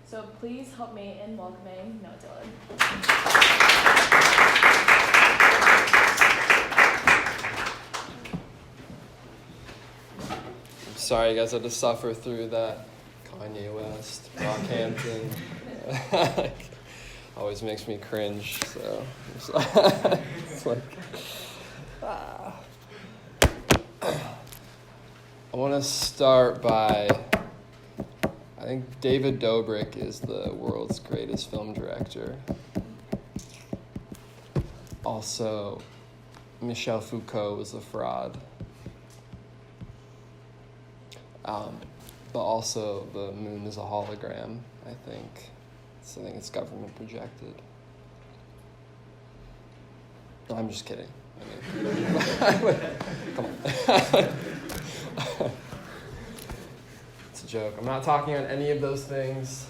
So please help me in welcoming Noah Dillon. I'm sorry you guys had to suffer through that. Kanye West, Rockhampton. Always makes me cringe, so it's like I want to start by, I think David Dobrik is the world's greatest film director. Also, Michel Foucault was a fraud. But also, the moon is a hologram, I think. So I think it's government projected. No, I'm just kidding. I mean, come on. It's a joke. I'm not talking on any of those things,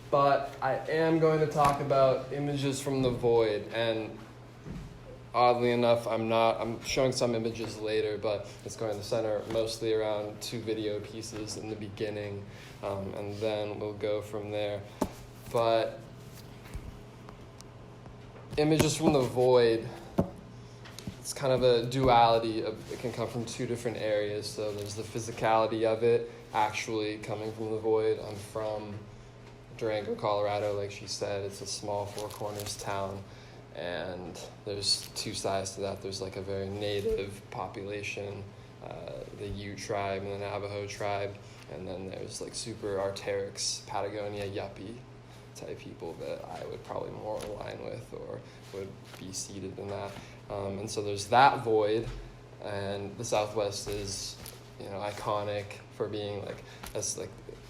but I am going to talk about images from the void. And oddly enough, I'm showing some images later, but it's going to center mostly around two video pieces in the beginning, and then we'll go from there. But images from the void, it's kind of a duality. It can come from two different areas. So there's the physicality of it, actually coming from the void. I'm from Durango, Colorado, like she said. It's a small Four Corners town. And there's two sides to that. There's like a very native population, the Ute tribe and the Navajo tribe. And then there's like super Arc'teryx, Patagonia, yuppie type people that I would probably more align with or would be seated in that. And so there's that void, and the Southwest is, iconic for being like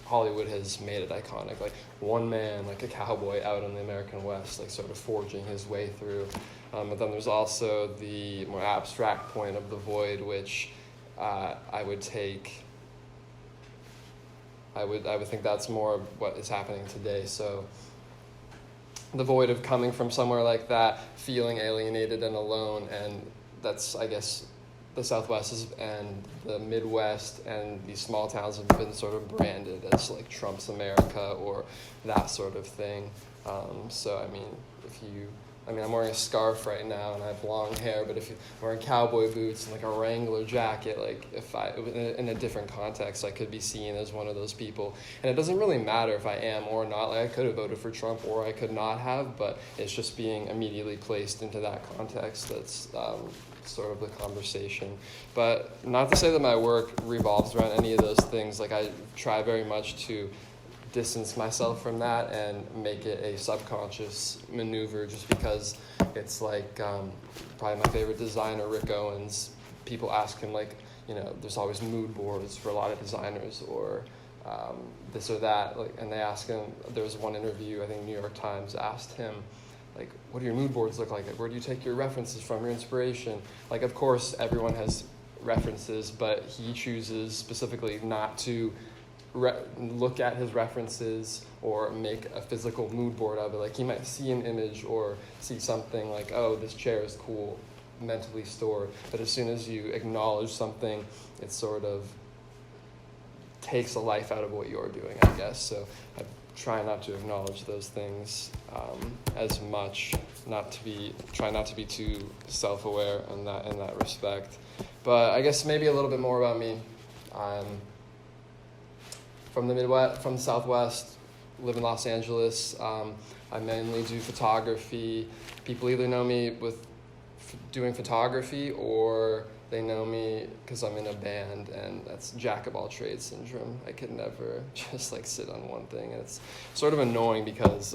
Hollywood has made it iconic, like one man, like a cowboy out in the American West, like sort of forging his way through. But then there's also the more abstract point of the void, which I would think that's more what is happening today. So the void of coming from somewhere like that, feeling alienated and alone, and that's, I guess, the Southwest and the Midwest and these small towns have been sort of branded as like Trump's America or that sort of thing. So, I mean, I'm wearing a scarf right now and I have long hair, but if you're wearing cowboy boots and like a Wrangler jacket, like in a different context, I could be seen as one of those people. And it doesn't really matter if I am or not. Like I could have voted for Trump or I could not have, but it's just being immediately placed into that context that's sort of the conversation. But not to say that my work revolves around any of those things. Like I try very much to distance myself from that and make it a subconscious maneuver, just because it's like probably my favorite designer, Rick Owens. People ask him, like, there's always mood boards for a lot of designers or this or that, like, and they ask him, there was one interview, I think New York Times asked him, like, what do your mood boards look like? Where do you take your references from, your inspiration? Like, of course, everyone has references, but he chooses specifically not to look at his references or make a physical mood board of it. Like, he might see an image or see something like, oh, this chair is cool, mentally stored. But as soon as you acknowledge something, it sort of takes a life out of what you're doing, I guess. So I try not to acknowledge those things as much, try not to be too self-aware in that respect. But I guess maybe a little bit more about me. I'm from the Midwest, from the Southwest, live in Los Angeles. I mainly do photography. People either know me with doing photography or they know me because I'm in a band, and that's jack of all trades syndrome. I could never just like sit on one thing, and it's sort of annoying because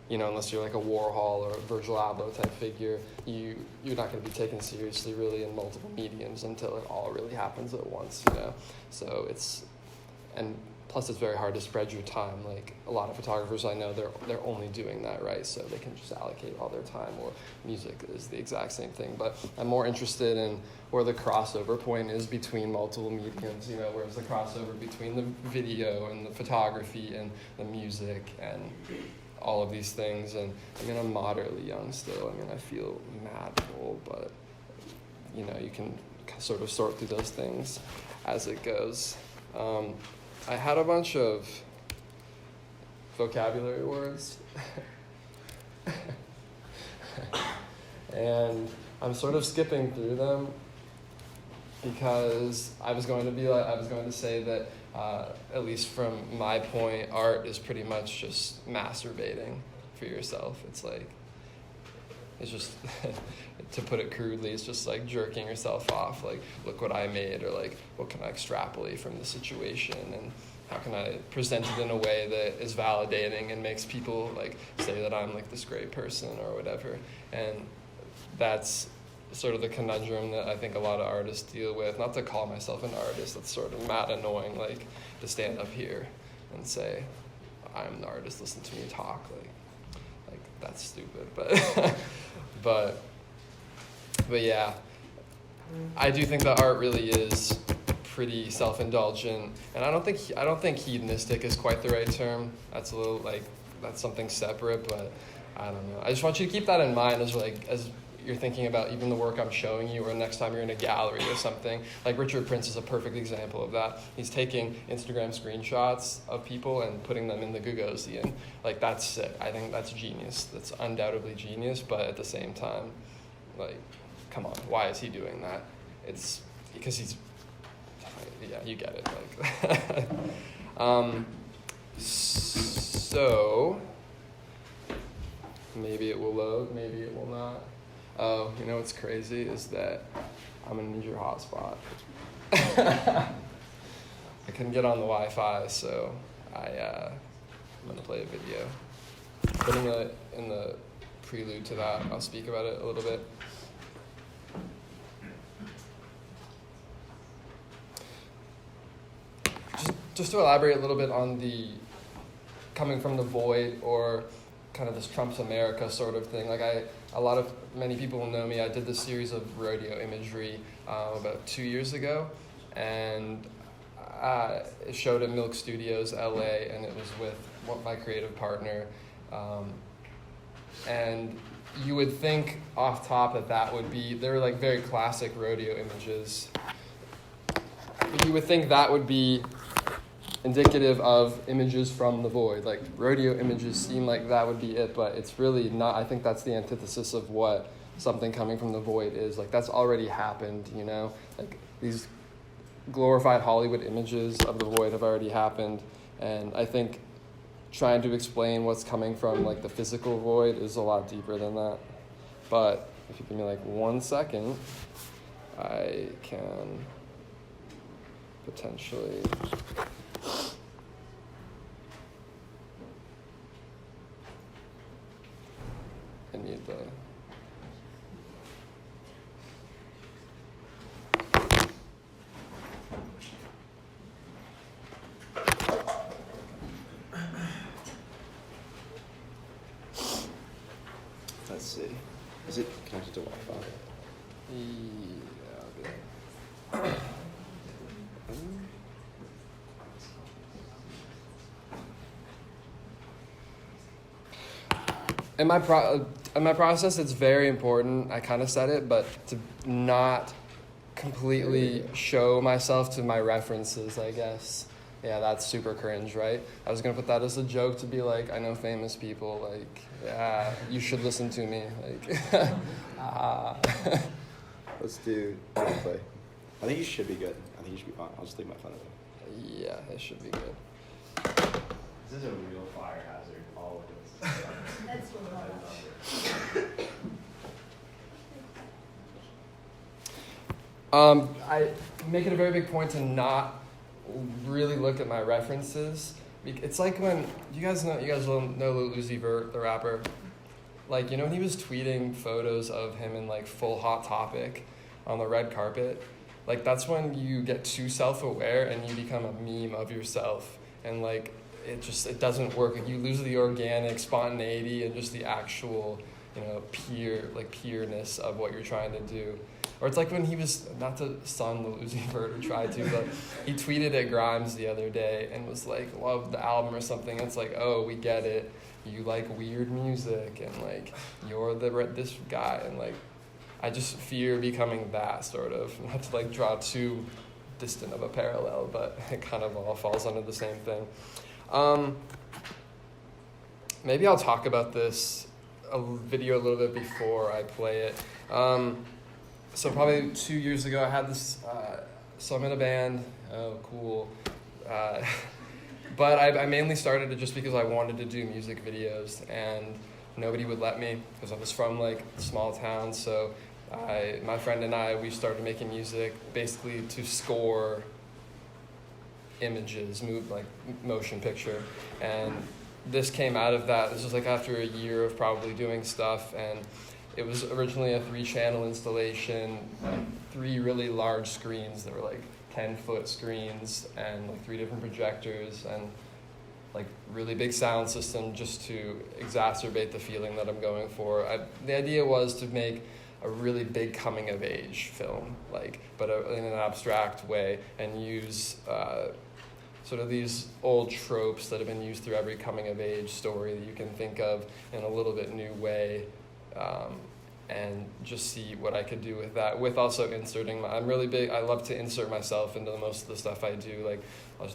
unless you're like a Warhol or a Virgil Abloh type figure, you're not going to be taken seriously really in multiple mediums until it all really happens at once, So and plus it's very hard to spread your time. Like a lot of photographers I know, they're only doing that, right? So they can just allocate all their time, or music is the exact same thing. But I'm more interested in where the crossover point is between multiple mediums, where's the crossover between the video and the photography and the music and all of these things. And I'm moderately young still. I feel mad old, but you can sort of sort through those things as it goes. I had a bunch of vocabulary words. And I'm sort of skipping through them because I was going to say that at least from my point, art is pretty much just masturbating for yourself. It's just to put it crudely, it's just like jerking yourself off, like, look what I made, or like, what can I extrapolate from the situation, and how can I present it in a way that is validating and makes people like say that I'm like this great person or whatever. And that's sort of the conundrum that I think a lot of artists deal with. Not to call myself an artist, that's sort of mad annoying, like to stand up here and say, I'm an artist, listen to me talk, like that's stupid, but yeah, I do think that art really is pretty self-indulgent, and I don't think hedonistic is quite the right term. That's a little that's something separate, but I don't know. I just want you to keep that in mind as you're thinking about even the work I'm showing you, or next time you're in a gallery or something. Like Richard Prince is a perfect example of that. He's taking Instagram screenshots of people and putting them in the Gagosian. Like, that's sick. I think that's genius. That's undoubtedly genius, but at the same time, like, come on, why is he doing that? It's because he's, yeah, you get it. Like, so maybe it will load, maybe it will not. Oh, you know what's crazy is that I'm gonna need your hotspot. I couldn't get on the Wi-Fi, so I'm gonna play a video. But in the prelude to that, I'll speak about it a little bit. Just to elaborate a little bit on the coming from the void, or kind of this Trump's America sort of thing. Like many people will know me. I did this series of rodeo imagery about 2 years ago, and it showed at Milk Studios, LA, and it was with my creative partner. And you would think off top that would be, they're like very classic rodeo images. You would think that would be indicative of images from the void. Like, rodeo images seem like that would be it, but it's really not. I think that's the antithesis of what something coming from the void is. Like, that's already happened, you know? Like, these glorified Hollywood images of the void have already happened, and I think trying to explain what's coming from, like, the physical void is a lot deeper than that. But if you give me, like, 1 second, I can potentially... I need the... Let's see. Is it connected to Wi-Fi? Yeah, okay. In my process, it's very important. I kind of said it, but to not completely show myself to my references, I guess. Yeah, that's super cringe, right? I was going to put that as a joke to be like, I know famous people, like, yeah, you should listen to me. Like, Let's do gameplay. I think you should be good. I think you should be fine. I'll just leave my phone open. Yeah, it should be good. This is a real fire hazard, all of this. That's I make it a very big point to not really look at my references. It's like when you guys know Lil Uzi Vert, the rapper. Like, you know, when he was tweeting photos of him in like full Hot Topic on the red carpet, like that's when you get too self-aware and you become a meme of yourself, and like it doesn't work. Like, you lose the organic spontaneity and just the actual, you know, pureness of what you're trying to do. Or it's like when he was, not to son Lil Uzi Vert or try to, but he tweeted at Grimes the other day and was like, love the album or something. It's like, oh, we get it. You like weird music, and like you're this guy, and like I just fear becoming that sort of. Not to like draw too distant of a parallel, but it kind of all falls under the same thing. maybe I'll talk about this video a little bit before I play it. So probably 2 years ago, I had this, so I'm in a band, oh, cool. But I mainly started it just because I wanted to do music videos, and nobody would let me because I was from like a small town. So my friend and I, we started making music basically to score images, like motion picture. And this came out of that. This was like after a year of probably doing stuff, and it was originally a 3-channel installation, 3 really large screens that were like 10-foot screens and like 3 different projectors and like really big sound system just to exacerbate the feeling that I'm going for. The idea was to make a really big coming of age film, like, but in an abstract way, and use sort of these old tropes that have been used through every coming of age story that you can think of in a little bit new way. And just see what I could do with that, with also inserting I'm really big, I love to insert myself into most of the stuff I do, like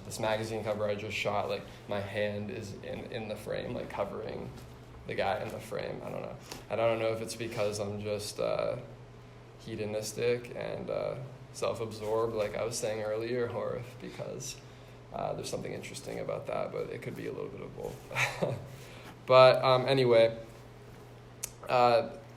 this magazine cover I just shot, like my hand is in the frame, like covering the guy in the frame. I don't know if it's because I'm just hedonistic and self-absorbed, like I was saying earlier, or if because there's something interesting about that, but it could be a little bit of both. But anyway,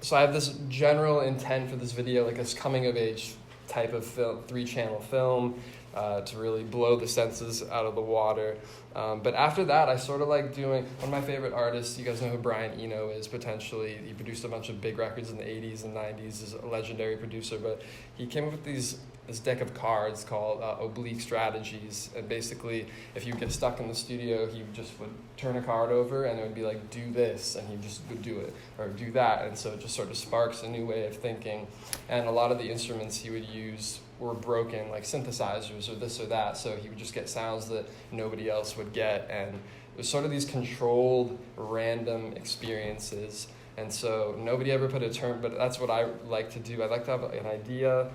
so I have this general intent for this video, like this coming of age type of film, 3-channel film, to really blow the senses out of the water. But after that, I sort of like doing, one of my favorite artists, you guys know who Brian Eno is potentially. He produced a bunch of big records in the 80s and 90s, he's a legendary producer, but he came up with this deck of cards called Oblique Strategies. And basically, if you get stuck in the studio, he just would turn a card over and it would be like, do this, and he just would do it, or do that. And so it just sort of sparks a new way of thinking. And a lot of the instruments he would use were broken, like synthesizers or this or that, so he would just get sounds that nobody else would get. And it was sort of these controlled, random experiences. And so nobody ever put a term, but that's what I like to do. I like to have an idea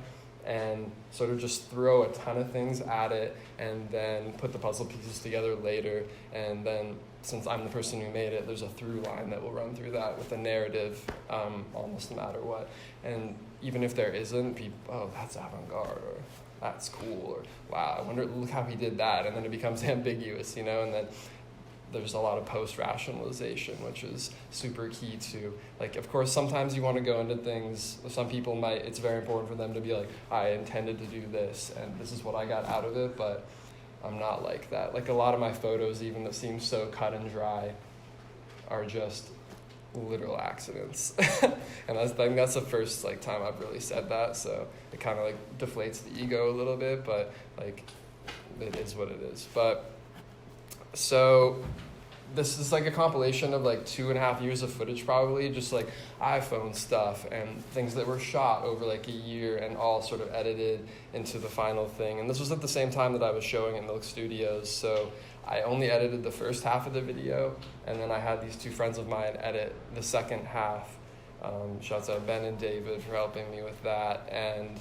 and sort of just throw a ton of things at it and then put the puzzle pieces together later. And then, since I'm the person who made it, there's a through line that will run through that with a narrative, almost no matter what. And even if there isn't, people, oh, that's avant-garde, or that's cool, or wow, I wonder, look how he did that. And then it becomes ambiguous, and then there's a lot of post-rationalization, which is super key to, like, of course, sometimes you want to go into things, some people might, it's very important for them to be like, I intended to do this, and this is what I got out of it, but I'm not like that. Like, a lot of my photos, even that seem so cut and dry, are just literal accidents. And I think that's the first, like, time I've really said that, so it kind of, like, deflates the ego a little bit, but, like, it is what it is. But so this is like a compilation of like 2.5 years of footage, probably just like iPhone stuff and things that were shot over like a year and all sort of edited into the final thing. And this was at the same time that I was showing at Milk Studios, so I only edited the first half of the video, and then I had these 2 friends of mine edit the second half. Shouts out Ben and David for helping me with that. And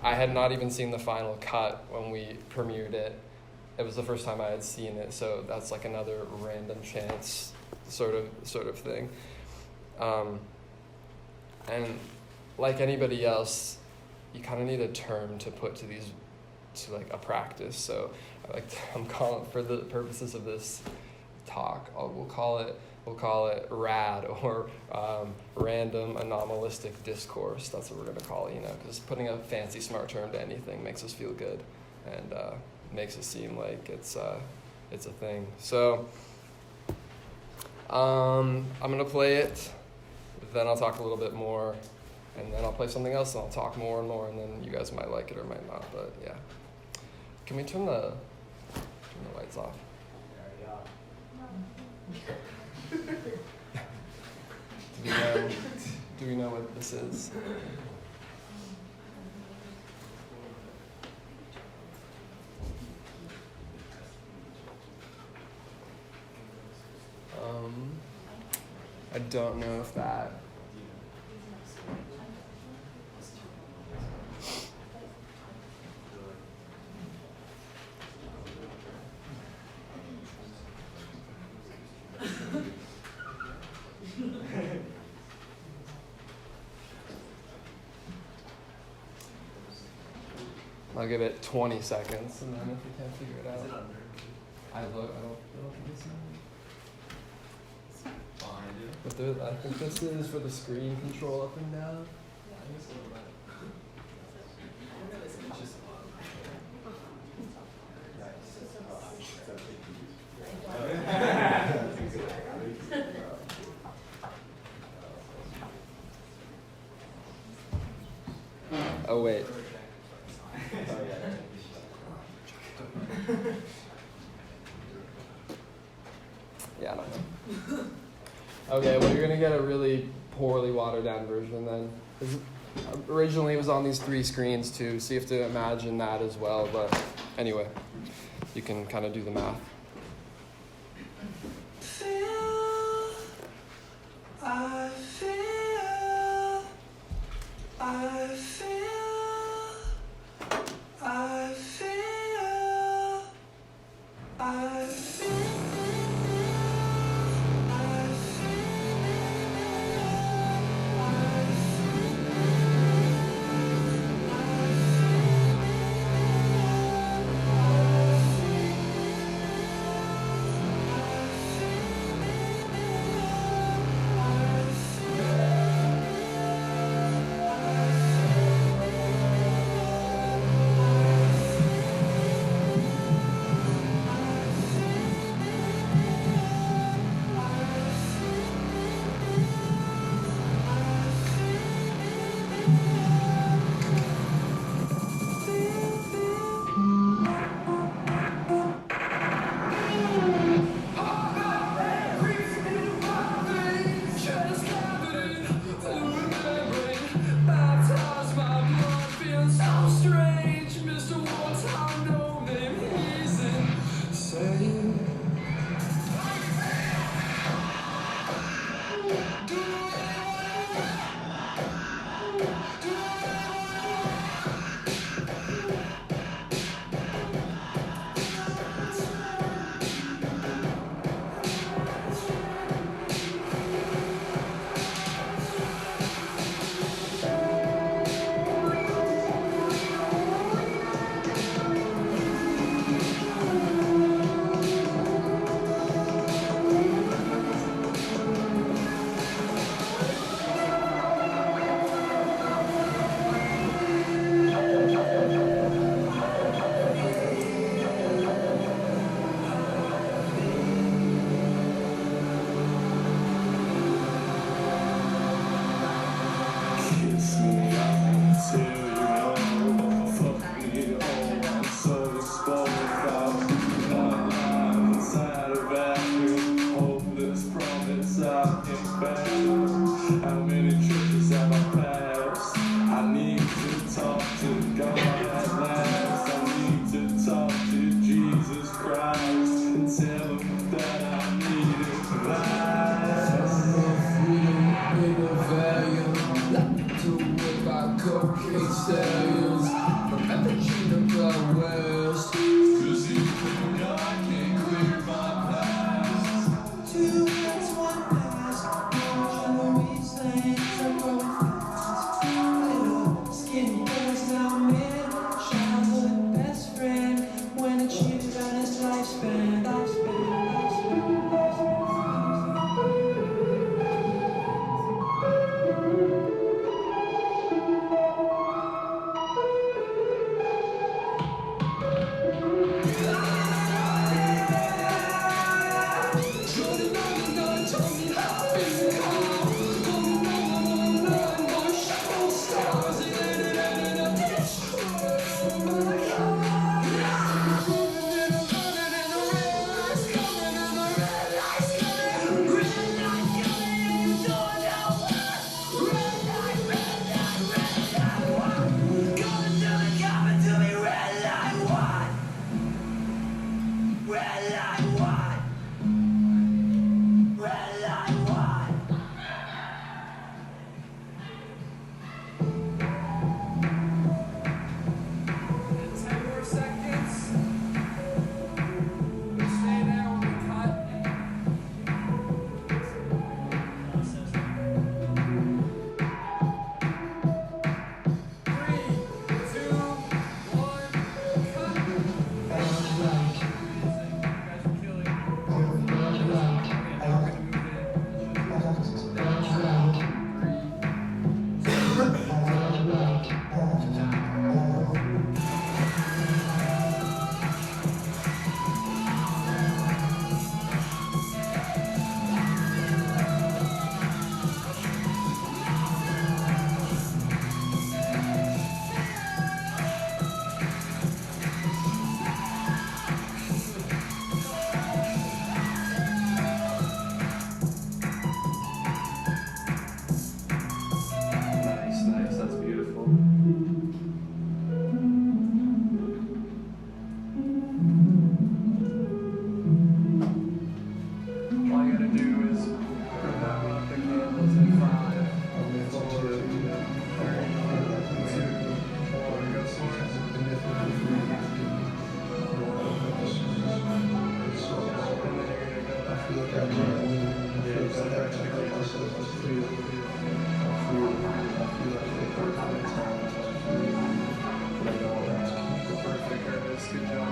I had not even seen the final cut when we premiered it. It was the first time I had seen it, so that's like another random chance sort of thing. And like anybody else, you kind of need a term to put to like a practice. So I'm calling, for the purposes of this talk, we'll call it RAD, or random anomalistic discourse. That's what we're gonna call it, because putting a fancy smart term to anything makes us feel good, and makes it seem like it's a thing. So I'm gonna play it, then I'll talk a little bit more, and then I'll play something else and I'll talk more and more, and then you guys might like it or might not. But yeah, can we turn the lights off? Do we know what this is? I don't know if that. I'll give it 20 seconds, and then if we can't figure it out, Is it under? I don't think it's on. Behind you? But I think this is for the screen control up and down. I think it's a little bit. It's just Oh wait. Yeah, no. Okay, well you're gonna get a really poorly watered down version then. 'Cause originally it was on these 3 screens too, so you have to imagine that as well, but anyway, you can kind of do the math. Perfect, Curtis. Good job.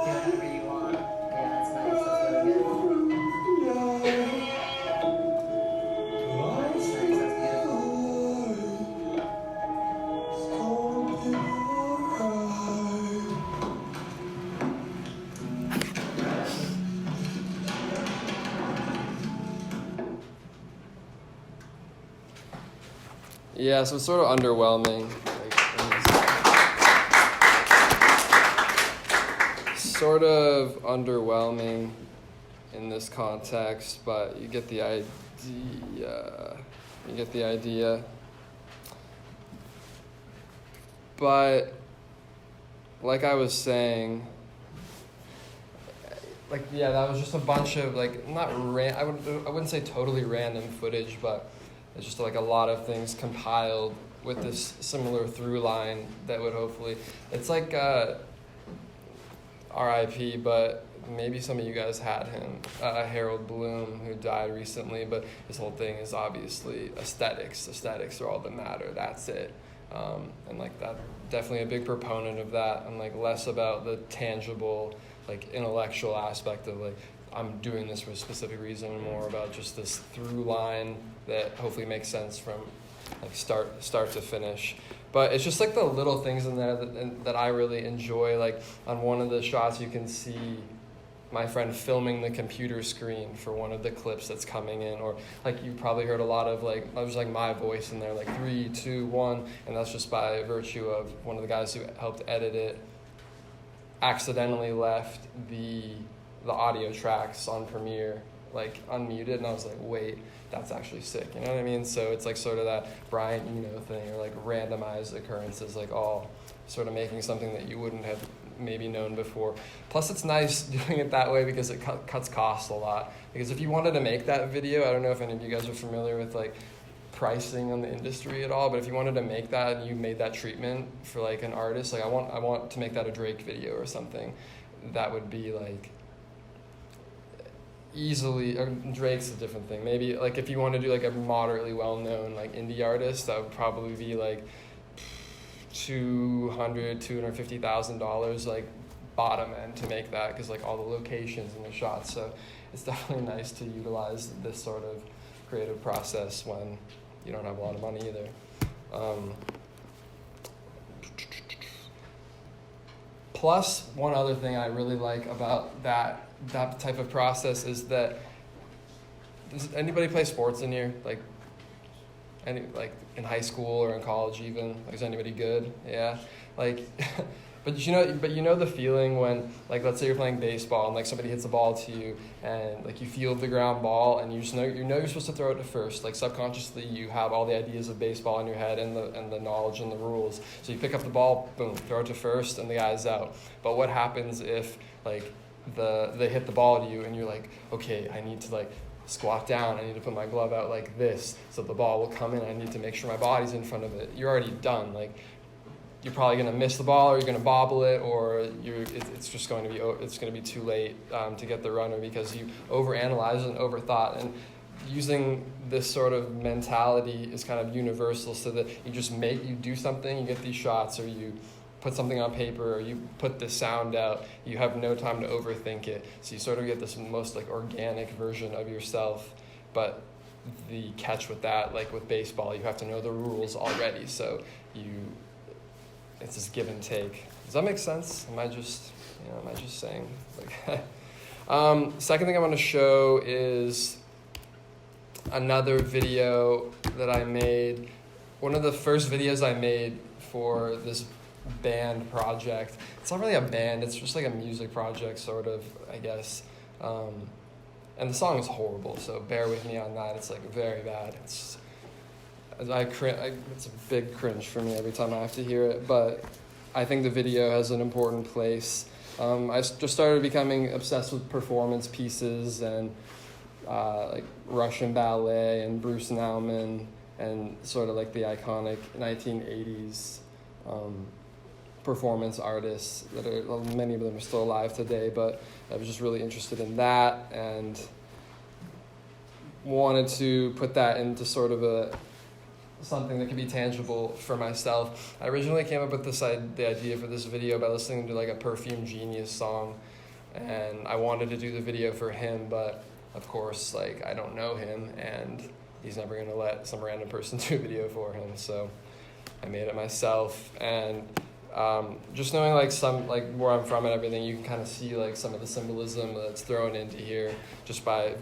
Whatever you want. Yeah, that's nice. That's really good. Nice, nice. That's beautiful. Yeah, so it's sort of underwhelming. Sort of underwhelming in this context, but you get the idea. But like I was saying, that was just a bunch of I wouldn't say totally random footage, but it's just like a lot of things compiled with this similar through line that would hopefully, it's like R.I.P., but maybe some of you guys had him, Harold Bloom, who died recently, but his whole thing is obviously aesthetics. Aesthetics are all that matter, that's it. And like that, definitely a big proponent of that. I'm like less about the tangible, like intellectual aspect of like, I'm doing this for a specific reason, and more about just this through line that hopefully makes sense from like start to finish. But it's just like the little things in there that I really enjoy. Like on one of the shots, you can see my friend filming the computer screen for one of the clips that's coming in, or like you probably heard a lot of like, there's like my voice in there, like 3, 2, 1, and that's just by virtue of one of the guys who helped edit it accidentally left the audio tracks on Premiere like unmuted, and I was like, wait, that's actually sick, you know what I mean? So it's like sort of that Brian Eno thing, or like randomized occurrences, like all sort of making something that you wouldn't have maybe known before. Plus it's nice doing it that way because it cuts costs a lot. Because if you wanted to make that video, I don't know if any of you guys are familiar with like pricing on the industry at all, but if you wanted to make that and you made that treatment for like an artist, like I want to make that a Drake video or something, that would be like easily, or Drake's a different thing. Maybe like if you want to do like a moderately well-known like indie artist, that would probably be like $250,000 like bottom end to make that, because like all the locations and the shots. So it's definitely nice to utilize this sort of creative process when you don't have a lot of money either. Plus, one other thing I really like about that type of process is that, does anybody play sports in here? Like in high school or in college even? Like, is anybody good? Yeah. Like, but you know the feeling when, like, let's say you're playing baseball and like somebody hits a ball to you and like you field the ground ball and you just know you're supposed to throw it to first. Like subconsciously you have all the ideas of baseball in your head and the knowledge and the rules. So you pick up the ball, boom, throw it to first, and the guy's out. But what happens if like they hit the ball to you and you're like, okay, I need to like squat down, I need to put my glove out like this so the ball will come in, I need to make sure my body's in front of it. You're already done. Like, you're probably going to miss the ball, or you're going to bobble it, or it's just going to be too late to get the runner because you overanalyzed and overthought. And using this sort of mentality is kind of universal, so that you do something, you get these shots, or you put something on paper, or you put this sound out, you have no time to overthink it. So you sort of get this most like organic version of yourself. But the catch with that, like with baseball, you have to know the rules already. So it's this give and take. Does that make sense? Am I just saying like second thing I want to show is another video that I made. One of the first videos I made for this band project. It's not really a band, it's just like a music project sort of, I guess. And the song is horrible, so bear with me on that. It's like very bad. It's a big cringe for me every time I have to hear it, but I think the video has an important place. I just started becoming obsessed with performance pieces, and like Russian ballet and Bruce Nauman and sort of like the iconic 1980s performance artists that are, well, many of them are still alive today, but I was just really interested in that and wanted to put that into sort of something that could be tangible for myself. I originally came up with the idea for this video by listening to like a Perfume Genius song, and I wanted to do the video for him, but of course, like, I don't know him, and he's never gonna let some random person do a video for him, so I made it myself. And just knowing like some, like where I'm from and everything, you can kind of see like some of the symbolism that's thrown into here just by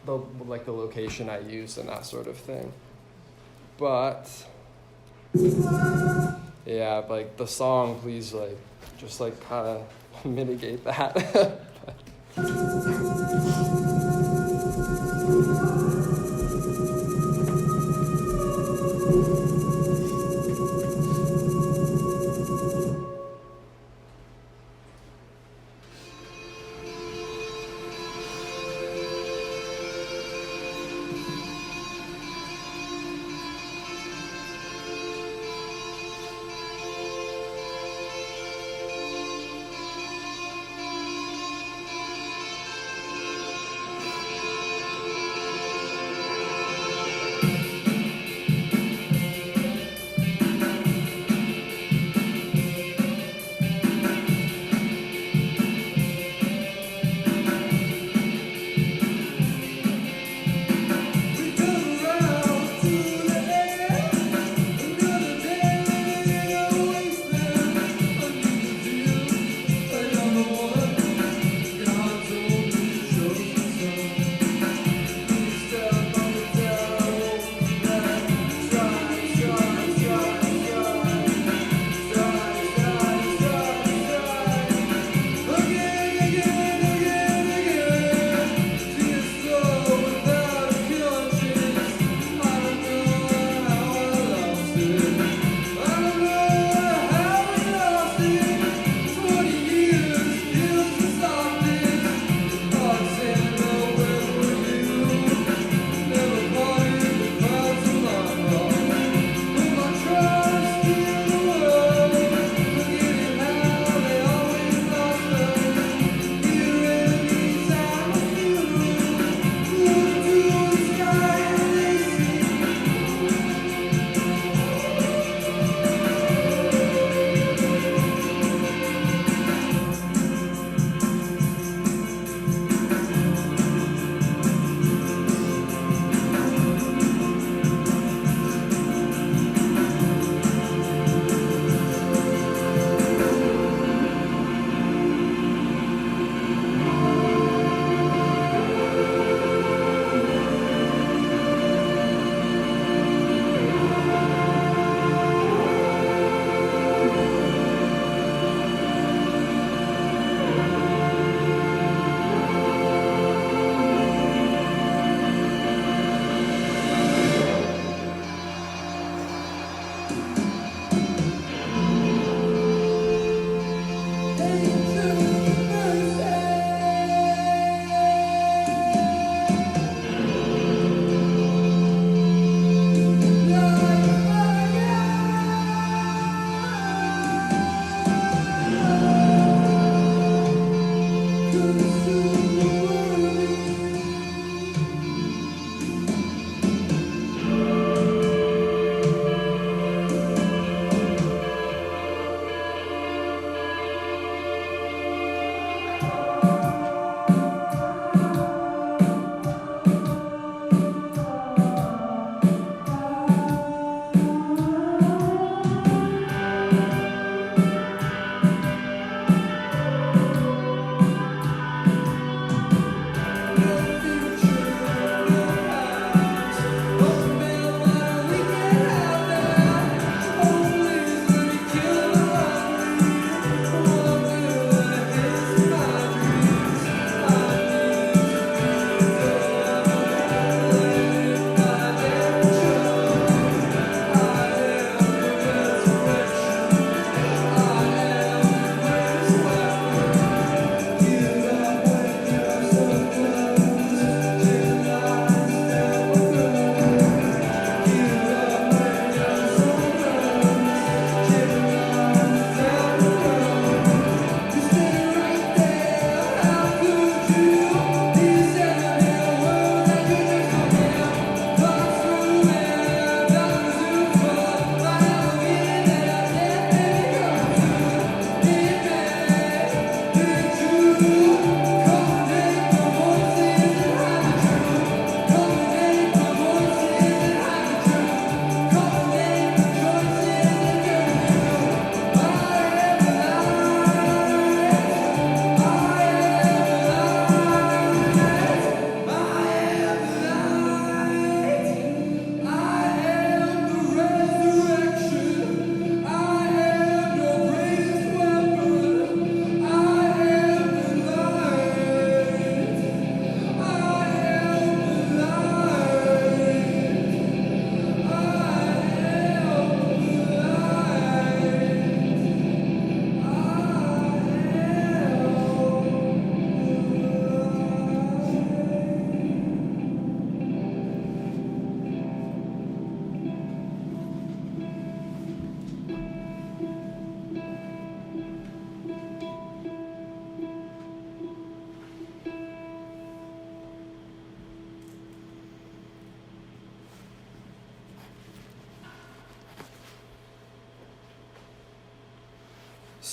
the location I used and that sort of thing. But yeah, like the song, please like just like kind of mitigate that.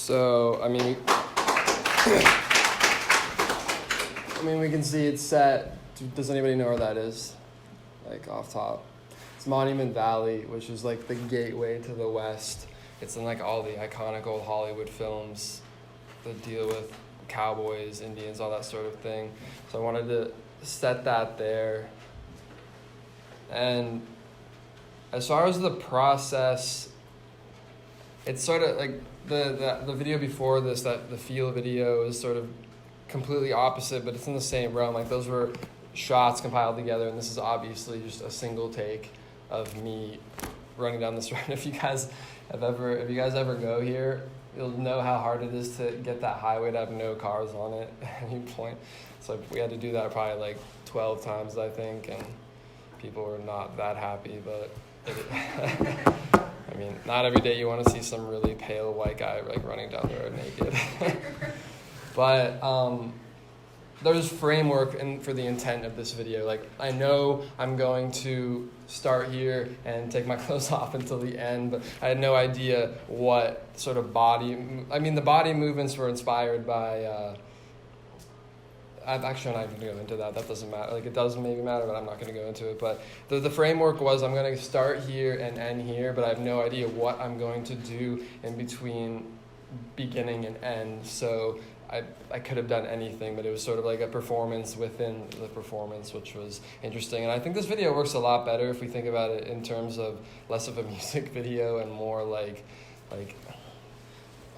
So, we can see it's set. Does anybody know where that is? Like off top. It's Monument Valley, which is like the gateway to the West. It's in like all the iconic old Hollywood films that deal with cowboys, Indians, all that sort of thing. So I wanted to set that there. And as far as the process, it's sort of like the video before this, that the Feel video is sort of completely opposite, but it's in the same realm. Like those were shots compiled together, and this is obviously just a single take of me running down this road. If you guys ever go here, you'll know how hard it is to get that highway to have no cars on it at any point. So we had to do that probably like 12 times, I think, and people were not that happy, but I mean, not every day you want to see some really pale white guy like running down the road naked. But there's framework for the intent of this video. Like, I know I'm going to start here and take my clothes off until the end, but I had no idea what sort of the body movements were inspired by, I'm not even going to go into that. That doesn't matter. Like, it does maybe matter, but I'm not going to go into it. But the framework was I'm going to start here and end here, but I have no idea what I'm going to do in between beginning and end. So I could have done anything, but it was sort of like a performance within the performance, which was interesting. And I think this video works a lot better if we think about it in terms of less of a music video and more like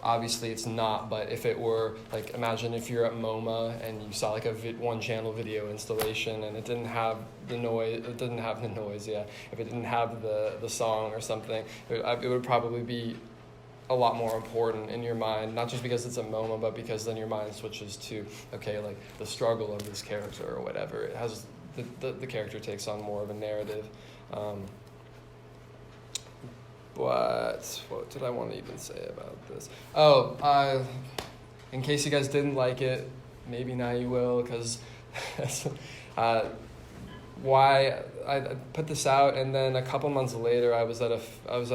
obviously it's not, but if it were, like, imagine if you're at MoMA and you saw like a one-channel video installation and it didn't have the noise, if it didn't have the song or something, it would probably be a lot more important in your mind, not just because it's a MoMA, but because then your mind switches to, okay, like the struggle of this character or whatever. It has, the character takes on more of a narrative. But what did I want to even say about this? In case you guys didn't like it, maybe now you will, because why I put this out, and then a couple months later I was at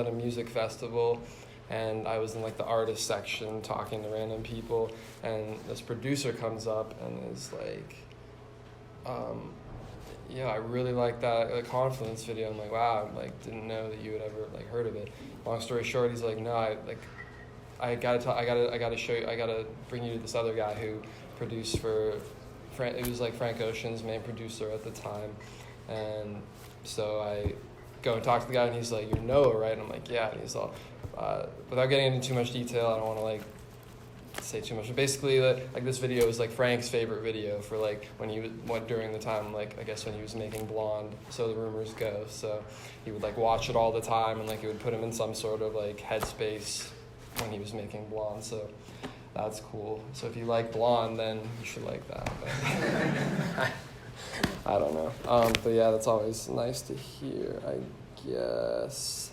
a music festival, and I was in like the artist section talking to random people, and this producer comes up and is like, yeah, I really like that Confluence video. I'm like, wow, I didn't know that you had ever heard of it. Long story short, he's like, no, I gotta bring you to this other guy who produced for it was like Frank Ocean's main producer at the time. And so I go and talk to the guy, and he's like, you're Noah, right? And I'm like, yeah. And he's all, without getting into too much detail, I don't want to say too much, but basically this video was like Frank's favorite video for when he went during the time, I guess when he was making Blonde, so the rumors go. So he would watch it all the time, and it would put him in some sort of headspace when he was making Blonde. So that's cool. So if you like Blonde, then you should like that. But I don't know. But yeah, that's always nice to hear, I guess.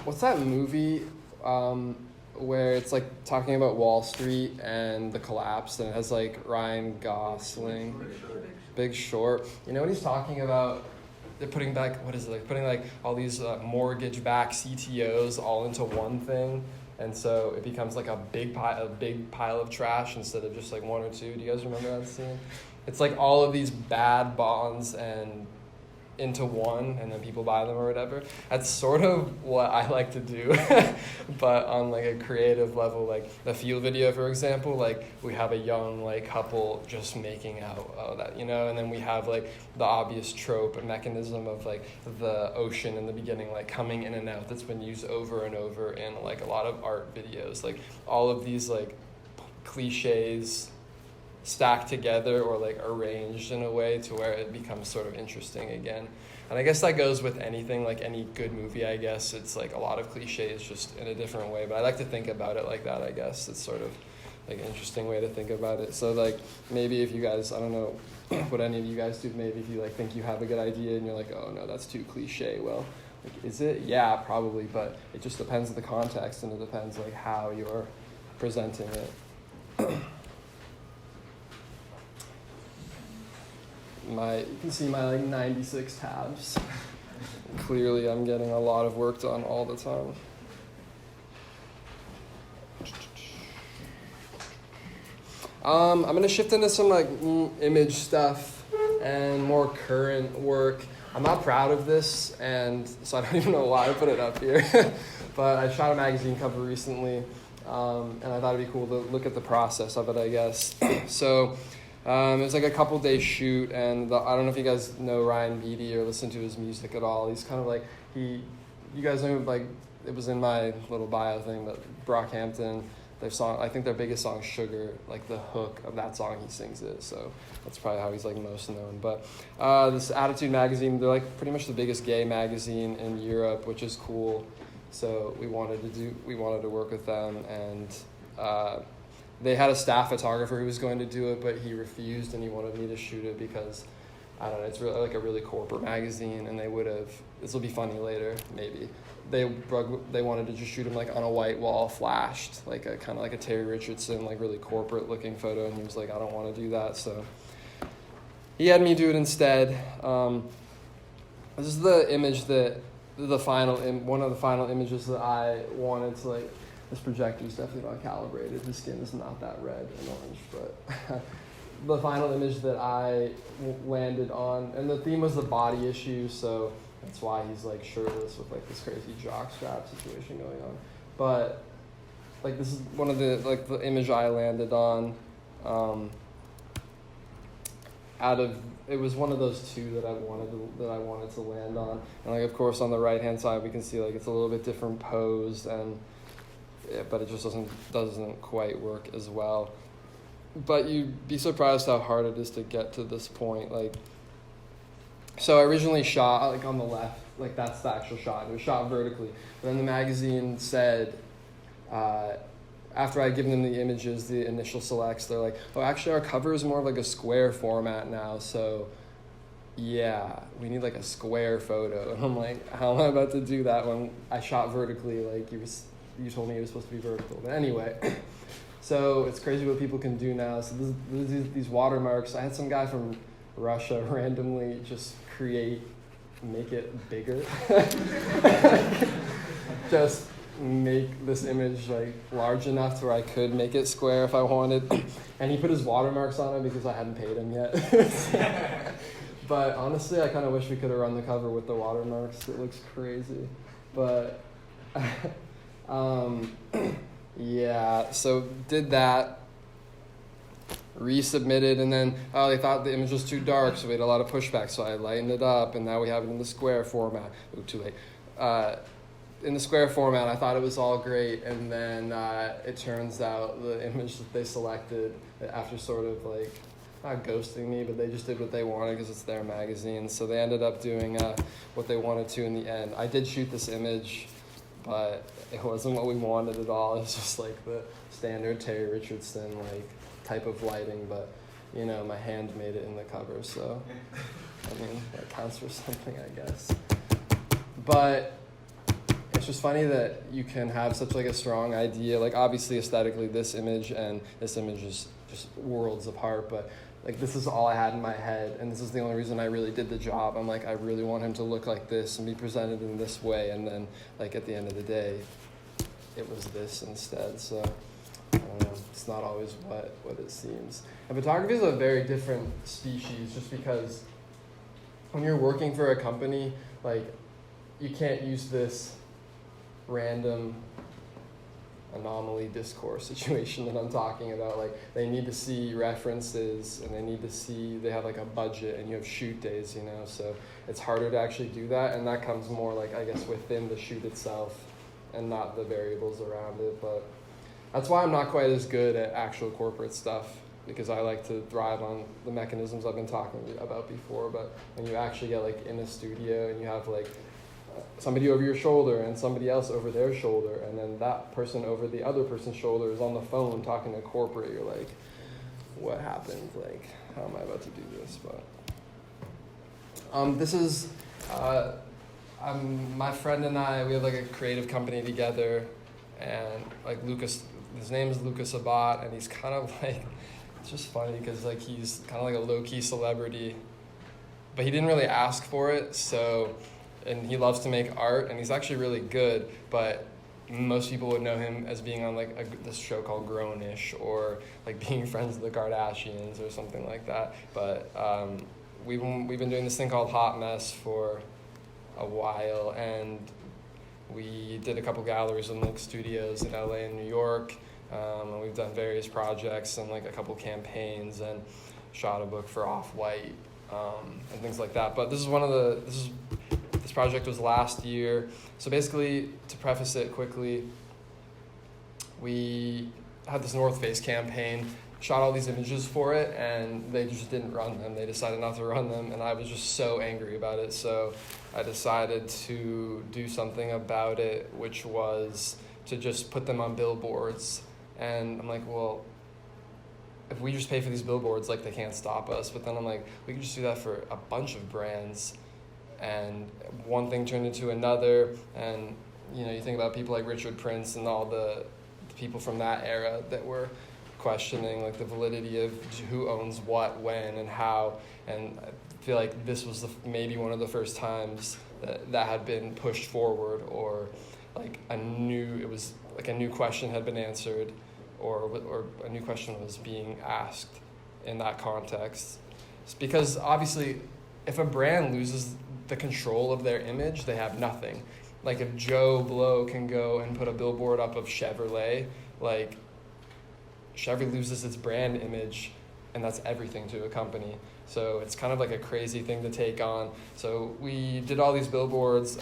What's that movie where it's talking about Wall Street and the collapse, and it has Ryan Gosling, Big Short. You know what he's talking about? They're putting back, what is it, putting all these mortgage-backed CTOs all into one thing, and so it becomes a big pile of trash instead of just one or two. Do you guys remember that scene? It's all of these bad bonds and into one, and then people buy them or whatever. That's sort of what I like to do, but on a creative level. The Feel video, for example, we have a young couple just making out, that, and then we have the obvious trope and mechanism of the ocean in the beginning coming in and out. That's been used over and over in a lot of art videos. All of these cliches stacked together or arranged in a way to where it becomes sort of interesting again. And I guess that goes with anything, any good movie, I guess. It's a lot of cliches just in a different way, but I like to think about it like that, I guess. It's sort of an interesting way to think about it. So maybe if you guys, I don't know what any of you guys do, maybe if you think you have a good idea and you're oh no, that's too cliche, well, is it? Yeah, probably, but it just depends on the context, and it depends how you're presenting it. you can see my like 96 tabs. Clearly I'm getting a lot of work done all the time. I'm gonna shift into some like image stuff and more current work. I'm not proud of this, and so I don't even know why I put it up here. But I shot a magazine cover recently, and I thought it'd be cool to look at the process of it, I guess. So it was like a couple day shoot, and I don't know if you guys know Ryan Beatty or listen to his music at all. He's kind of like, you guys know, like, it was in my little bio thing, but Brockhampton, their song, I think their biggest song, Sugar, like the hook of that song he sings it, so that's probably how he's like most known. But this Attitude magazine, they're like pretty much the biggest gay magazine in Europe, which is cool. So we wanted to work with them, and they had a staff photographer who was going to do it, but he refused, and he wanted me to shoot it because, I don't know, it's really like a really corporate magazine, and they would have, this will be funny later, maybe. They wanted to just shoot him like on a white wall, flashed, like a kind of like a Terry Richardson, like really corporate looking photo, and he was like, I don't want to do that, so he had me do it instead. This is the image that one of the final images that I wanted to like. This projector is definitely not calibrated. His skin is not that red and orange, but the final image that I landed on, and the theme was the body issue, so that's why he's like shirtless with like this crazy jockstrap situation going on. But like this is one of the image I landed on. It was one of those two that I wanted to land on, and like of course on the right hand side we can see like it's a little bit different pose, but it just doesn't quite work as well. But you'd be surprised how hard it is to get to this point. Like, so I originally shot like on the left, like that's the actual shot. It was shot vertically. But then the magazine said, after I'd given them the images, the initial selects, they're like, oh, actually our cover is more of like a square format now, so yeah, we need like a square photo. And I'm like, how am I about to do that when I shot vertically? Like you told me it was supposed to be vertical. But anyway, so it's crazy what people can do now. So these watermarks, I had some guy from Russia randomly just make it bigger. Just make this image like large enough to where I could make it square if I wanted. And he put his watermarks on it because I hadn't paid him yet. But honestly, I kind of wish we could have run the cover with the watermarks. It looks crazy. But yeah, so did that, resubmitted, and then they thought the image was too dark, so we had a lot of pushback, so I lightened it up, and now we have it in the square format. Oh, too late. In the square format, I thought it was all great, and then it turns out the image that they selected after sort of like, not ghosting me, but they just did what they wanted because it's their magazine, so they ended up doing what they wanted to in the end. I did shoot this image, but it wasn't what we wanted at all. It was just like the standard Terry Richardson like type of lighting, but you know, my hand made it in the cover, so I mean that counts for something, I guess. But it's just funny that you can have such like a strong idea, like obviously aesthetically this image and this image is just worlds apart, but like this is all I had in my head, and this is the only reason I really did the job. I'm like, I really want him to look like this and be presented in this way, and then like at the end of the day it was this instead. So I don't know, it's not always what it seems. And photography is a very different species, just because when you're working for a company, like you can't use this random anomaly discourse situation that I'm talking about. Like they need to see references, and they have like a budget, and you have shoot days, you know, so it's harder to actually do that, and that comes more like, I guess, within the shoot itself and not the variables around it. But that's why I'm not quite as good at actual corporate stuff, because I like to thrive on the mechanisms I've been talking about before. But when you actually get like in a studio and you have like somebody over your shoulder and somebody else over their shoulder, and then that person over the other person's shoulder is on the phone talking to corporate, you're like, what happened? Like, how am I about to do this? But this is my friend and I, we have like a creative company together, and like Lucas, his name is Lucas Abat, and he's kind of like, it's just funny because like he's kind of like a low-key celebrity, but he didn't really ask for it. So, and he loves to make art, and he's actually really good, but most people would know him as being on like this show called Grownish, or like being friends with the Kardashians or something like that. But we've been doing this thing called Hot Mess for a while, and we did a couple galleries and like studios in LA and New York, and we've done various projects and like a couple campaigns and shot a book for Off-White and things like that. But this project was last year. So basically, to preface it quickly, we had this North Face campaign, shot all these images for it, and they just didn't run them. They decided not to run them, and I was just so angry about it. So I decided to do something about it, which was to just put them on billboards. And I'm like, well, if we just pay for these billboards, like, they can't stop us. But then I'm like, we could just do that for a bunch of brands. And one thing turned into another, and you know, you think about people like Richard Prince and all the people from that era that were questioning like the validity of who owns what, when, and how. And I feel like this was maybe one of the first times that had been pushed forward, or like a new question had been answered, or a new question was being asked in that context. It's because obviously, if a brand loses the control of their image, they have nothing. Like if Joe Blow can go and put a billboard up of Chevrolet, like Chevy loses its brand image, and that's everything to a company. So it's kind of like a crazy thing to take on. So we did all these billboards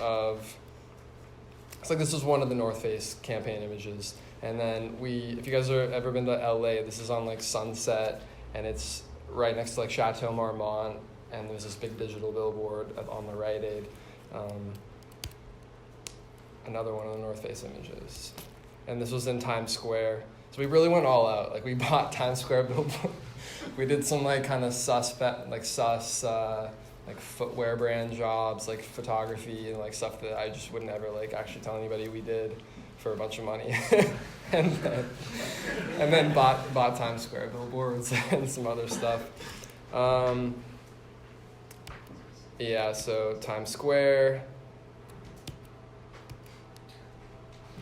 it's like this was one of the North Face campaign images. And then if you guys have ever been to LA, this is on like Sunset, and it's right next to like Chateau Marmont. And there's this big digital billboard on the Rite Aid. Another one of the North Face images. And this was in Times Square. So we really went all out. Like we bought Times Square billboard. We did some like kind of sus like footwear brand jobs, like photography and like stuff that I just would never like actually tell anybody we did for a bunch of money. and then bought Times Square billboards and some other stuff. Yeah, so Times Square,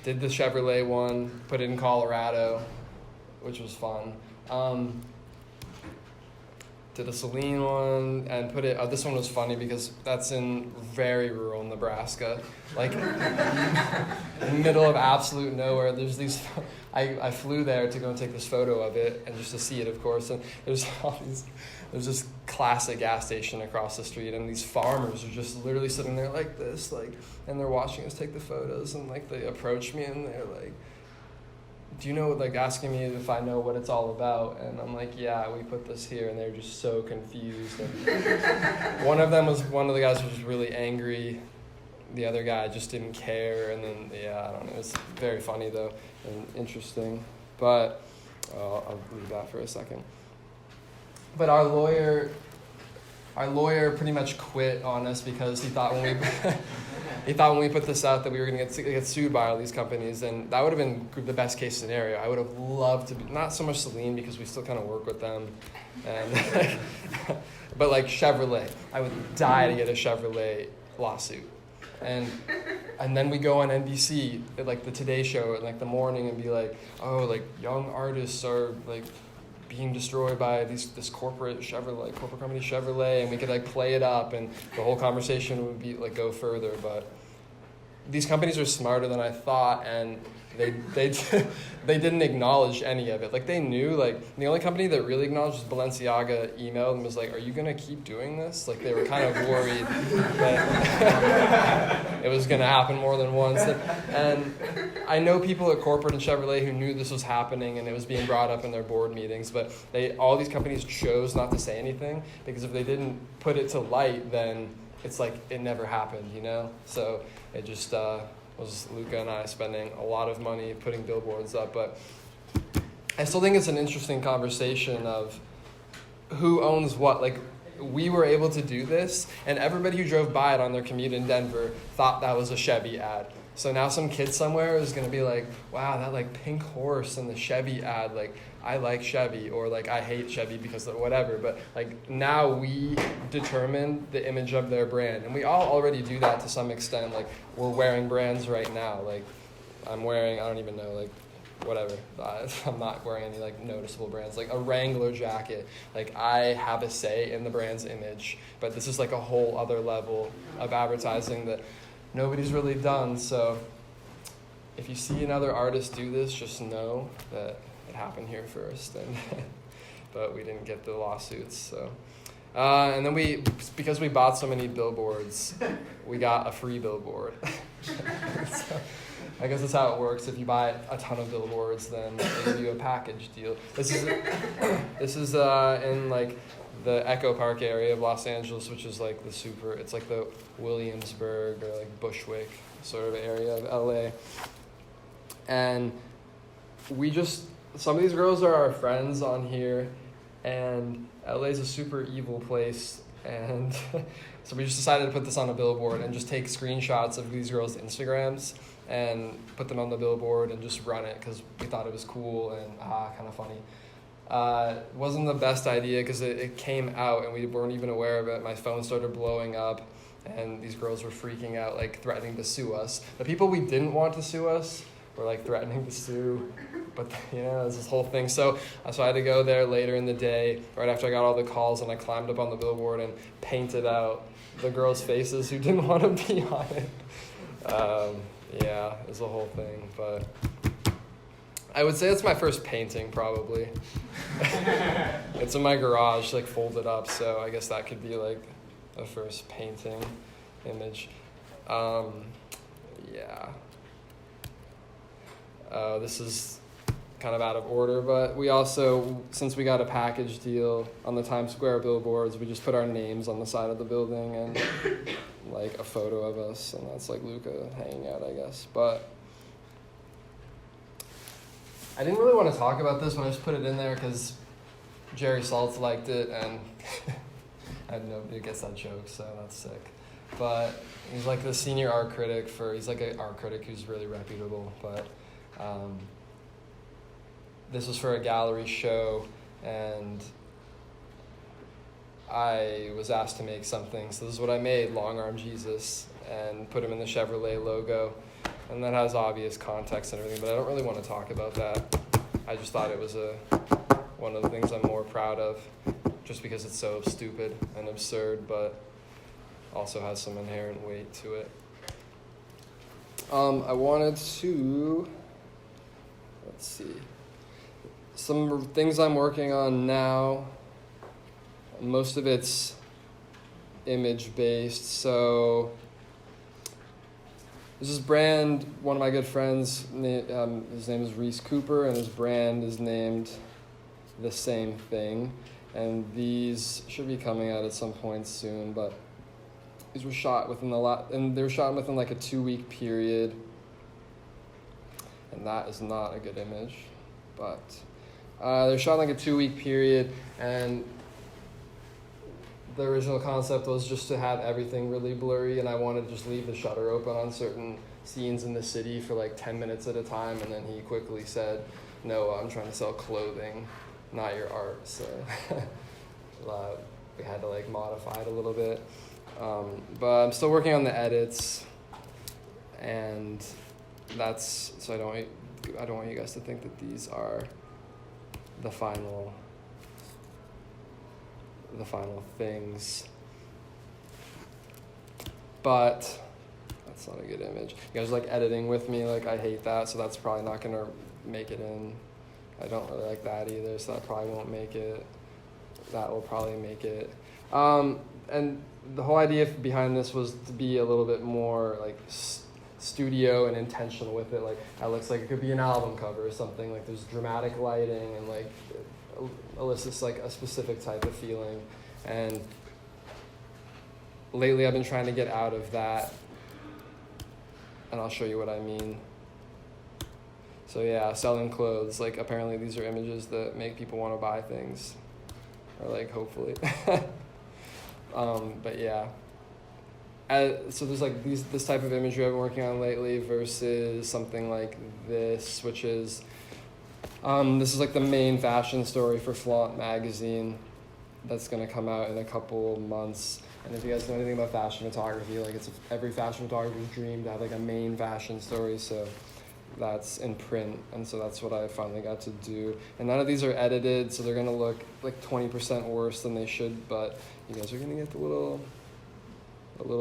did the Chevrolet one, put it in Colorado, which was fun. Did a Celine one, and put it, this one was funny because that's in very rural Nebraska, like in the middle of absolute nowhere. There's these, I flew there to go and take this photo of it, and just to see it, of course, and there's this classic gas station across the street, and these farmers are just literally sitting there like this, like, and they're watching us take the photos, and like they approach me and they're like, do you know, like asking me if I know what it's all about, and I'm like, yeah, we put this here, and they're just so confused. And one of the guys was really angry, the other guy just didn't care, and then I don't know, it was very funny though and interesting, but I'll leave that for a second. But our lawyer pretty much quit on us because he thought when we put this out that we were going to get sued by all these companies, and that would have been the best case scenario. I would have loved to be, not so much Celine because we still kind of work with them, and but like Chevrolet, I would die to get a Chevrolet lawsuit. And then we go on NBC at like the Today Show at like the morning and be like, oh, like young artists are like being destroyed by this corporate company Chevrolet, and we could like play it up, and the whole conversation would be like go further. But these companies are smarter than I thought, and they didn't acknowledge any of it. Like they knew, like the only company that really acknowledged was Balenciaga. Emailed and was like, "Are you gonna keep doing this?" Like they were kind of worried that it was gonna happen more than once. And I know people at corporate and Chevrolet who knew this was happening and it was being brought up in their board meetings, but all these companies chose not to say anything, because if they didn't put it to light, then it's like it never happened, you know? So it just was Luca and I spending a lot of money putting billboards up. But I still think it's an interesting conversation of who owns what. Like, we were able to do this, and everybody who drove by it on their commute in Denver thought that was a Chevy ad. So now some kid somewhere is going to be like, wow, that like pink horse in the Chevy ad, like I like Chevy, or like I hate Chevy because of whatever. But like now we determine the image of their brand, and we all already do that to some extent. Like we're wearing brands right now. Like I'm wearing, I don't even know, like whatever. I'm not wearing any like noticeable brands. Like a Wrangler jacket. Like I have a say in the brand's image, but this is like a whole other level of advertising that nobody's really done. So if you see another artist do this, just know that it happened here first, and but we didn't get the lawsuits. So, and then because we bought so many billboards, we got a free billboard. So, I guess that's how it works. If you buy a ton of billboards, then they give you a package deal. This is in like the Echo Park area of Los Angeles, which is like it's like the Williamsburg or like Bushwick sort of area of LA. And some of these girls are our friends on here, and LA's a super evil place, and so we just decided to put this on a billboard and just take screenshots of these girls' Instagrams and put them on the billboard and just run it because we thought it was cool and kind of funny. It wasn't the best idea because it came out and we weren't even aware of it. My phone started blowing up, and these girls were freaking out, like threatening to sue us. The people we didn't want to sue us were like threatening to sue, but there's this whole thing. So I had to go there later in the day, right after I got all the calls, and I climbed up on the billboard and painted out the girls' faces who didn't want to be on it. It was a whole thing, but I would say it's my first painting, probably. It's in my garage, like folded up, so I guess that could be like a first painting image. This is kind of out of order, but we also, since we got a package deal on the Times Square billboards, we just put our names on the side of the building and like a photo of us, and that's like Luca hanging out, I guess. But I didn't really want to talk about this when I just put it in there because Jerry Saltz liked it, and I have nobody who gets that joke, so that's sick. But he's like the senior art critic he's like an art critic who's really reputable, but this was for a gallery show, and I was asked to make something. So this is what I made, Long Arm Jesus, and put him in the Chevrolet logo. And that has obvious context and everything, but I don't really want to talk about that. I just thought it was one of the things I'm more proud of, just because it's so stupid and absurd, but also has some inherent weight to it. I wanted to, let's see, some things I'm working on now. Most of it's image-based, so there's this brand, one of my good friends, his name is Reese Cooper, and his brand is named The Same Thing, and these should be coming out at some point soon, but these were shot within they were shot within like a 2-week period, and that is not a good image, but they're shot in like a 2-week period, and the original concept was just to have everything really blurry, and I wanted to just leave the shutter open on certain scenes in the city for like 10 minutes at a time, and then he quickly said, no, I'm trying to sell clothing, not your art, so we had to like modify it a little bit. But I'm still working on the edits, and so I don't want you guys to think that these are the final things. But that's not a good image. You guys are like editing with me, like I hate that, so that's probably not gonna make it in. I don't really like that either, so that probably won't make it. That will probably make it. And the whole idea behind this was to be a little bit more like studio and intentional with it. Like it looks like it could be an album cover or something. Like there's dramatic lighting and like elicits like a specific type of feeling. And lately I've been trying to get out of that, and I'll show you what I mean. So yeah, selling clothes, like apparently these are images that make people want to buy things, or like hopefully. But yeah, so there's like this type of imagery I've been working on lately versus something like this, which is This is like the main fashion story for Flaunt magazine that's going to come out in a couple months. And if you guys know anything about fashion photography, like it's every fashion photographer's dream to have like a main fashion story. So that's in print, and so that's what I finally got to do. And none of these are edited, so they're going to look like 20% worse than they should, but you guys are going to get a little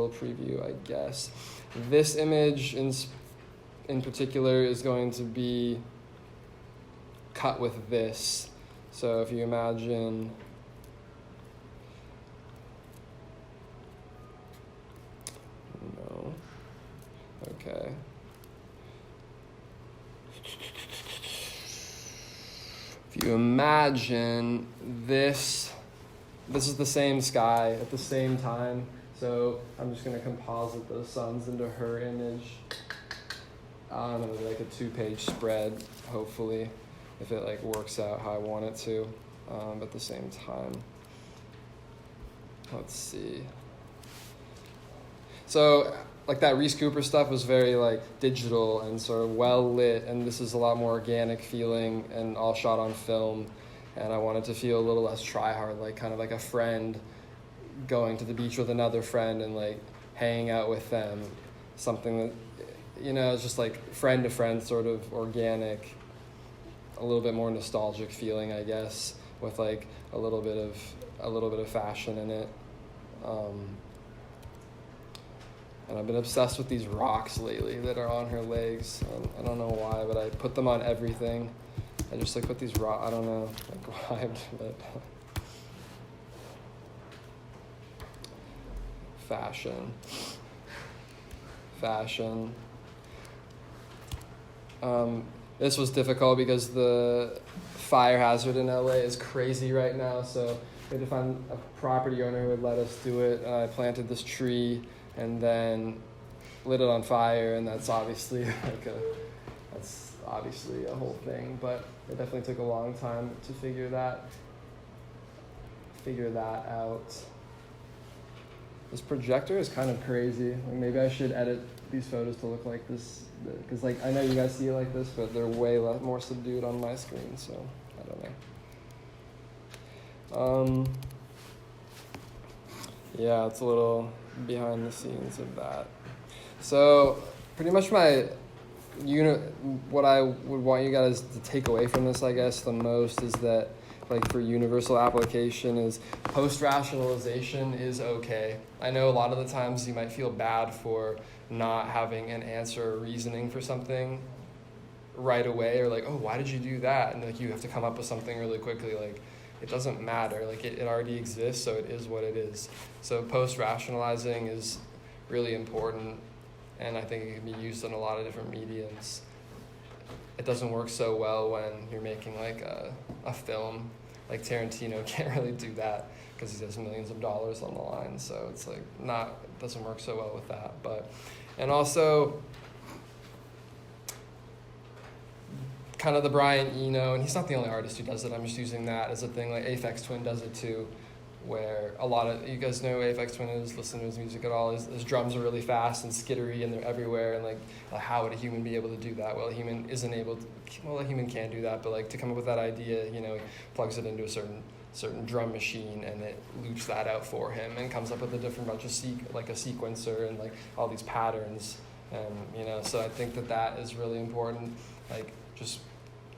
preview, I guess. This image in particular is going to be cut with this. So if you imagine okay. If you imagine this is the same sky at the same time. So I'm just going to composite those suns into her image. I don't know, like a 2-page spread, hopefully, if it like works out how I want it to. At the same time, let's see. So like that Reese Cooper stuff was very like digital and sort of well lit, and this is a lot more organic feeling and all shot on film. And I wanted to feel a little less try hard, like kind of like a friend going to the beach with another friend and like hanging out with them. Something that, you know, it's just like friend to friend, sort of organic, a little bit more nostalgic feeling, I guess, with like a little bit of fashion in it. And I've been obsessed with these rocks lately that are on her legs. I don't know why, but I put them on everything. I just like put these rocks, I don't know like why, but fashion. This was difficult because the fire hazard in LA is crazy right now, so we had to find a property owner who would let us do it. And I planted this tree and then lit it on fire, and that's obviously a whole thing, but it definitely took a long time to figure that out. This projector is kind of crazy. Like maybe I should edit these photos to look like this, because like I know you guys see it like this, but they're way more subdued on my screen, so I don't know. Yeah, it's a little behind the scenes of that. So pretty much what I would want you guys to take away from this, I guess, the most is that, like, for universal application, is post-rationalization is okay. I know a lot of the times you might feel bad for not having an answer or reasoning for something right away, or like, oh, why did you do that? And like you have to come up with something really quickly. Like, it doesn't matter. Like, it already exists, so it is what it is. So post-rationalizing is really important, and I think it can be used in a lot of different mediums. It doesn't work so well when you're making like a film. Like Tarantino can't really do that because he has millions of dollars on the line, so it's like it doesn't work so well with that. And also kind of the Brian Eno, and he's not the only artist who does it, I'm just using that as a thing. Like Aphex Twin does it too, where a lot of, you guys know who Aphex Twin is, listen to his music at all, his drums are really fast and skittery and they're everywhere, and like how would a human be able to do that? Well, a human a human can do that, but like to come up with that idea, you know, he plugs it into a certain drum machine and it loops that out for him and comes up with a different bunch of like a sequencer and like all these patterns, and you know, so I think that is really important, like just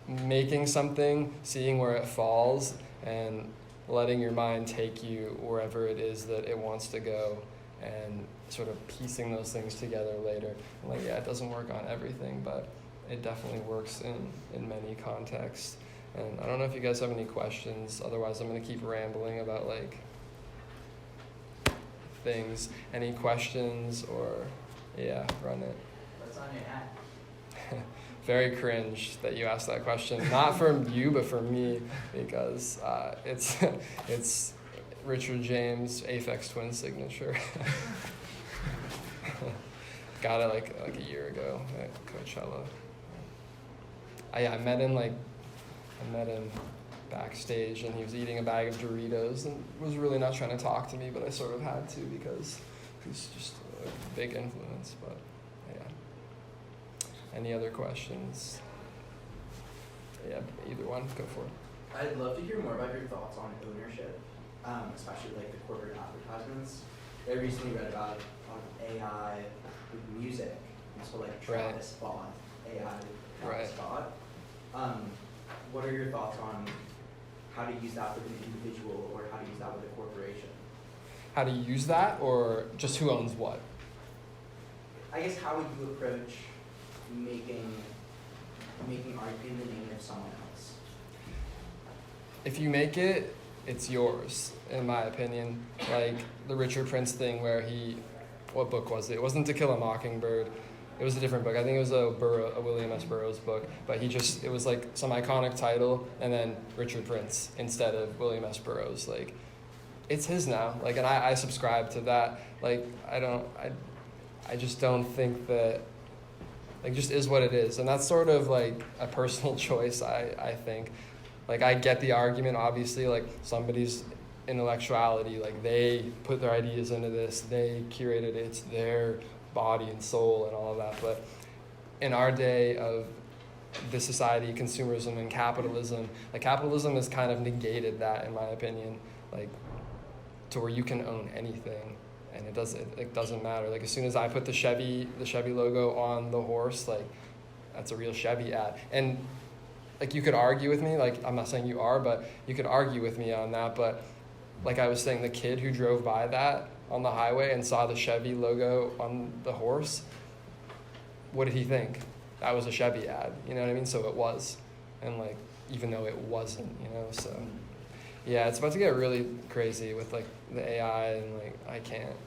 making something, seeing where it falls, and letting your mind take you wherever it is that it wants to go, and sort of piecing those things together later. And like, yeah, it doesn't work on everything, but it definitely works in many contexts. And I don't know if you guys have any questions, otherwise I'm going to keep rambling about like things. Any questions, or yeah, run it. What's on your hat? Very cringe that you asked that question. Not from you, but for me, because it's Richard James' Aphex Twin signature. Got it like a year ago at Coachella. I met him backstage, and he was eating a bag of Doritos and was really not trying to talk to me, but I sort of had to because he's just a big influence. But yeah. Any other questions? yeah, either one, go for it. I'd love to hear more about your thoughts on ownership, especially like the corporate advertisements. I recently read about AI with music, and so like Travis bought AI with Travis Scott. What are your thoughts on how to use that with an individual or how to use that with a corporation? How to use that, or just who owns what? I guess how would you approach making art in the name of someone else? If you make it, it's yours, in my opinion. Like the Richard Prince thing where what book was it? It wasn't To Kill a Mockingbird. It was a different book. I think it was a William S. Burroughs book. But it was like some iconic title and then Richard Prince instead of William S. Burroughs. Like, it's his now. Like, and I subscribe to that. Like, I just don't think that, like, just is what it is. And that's sort of like a personal choice, I think. Like, I get the argument, obviously, like, somebody's intellectuality, like, they put their ideas into this, they curated it, it's their body and soul and all of that. But in our day of this society, consumerism and capitalism, like, capitalism has kind of negated that, in my opinion, like, to where you can own anything. And it doesn't matter. Like, as soon as I put the Chevy logo on the horse, like, that's a real Chevy ad. And like, you could argue with me, like, I'm not saying you are, but you could argue with me on that. But like I was saying, the kid who drove by that on the highway and saw the Chevy logo on the horse, what did he think? That was a Chevy ad, you know what I mean? So it was. And like, even though it wasn't, you know, so yeah, it's about to get really crazy with like the AI and like, I can't.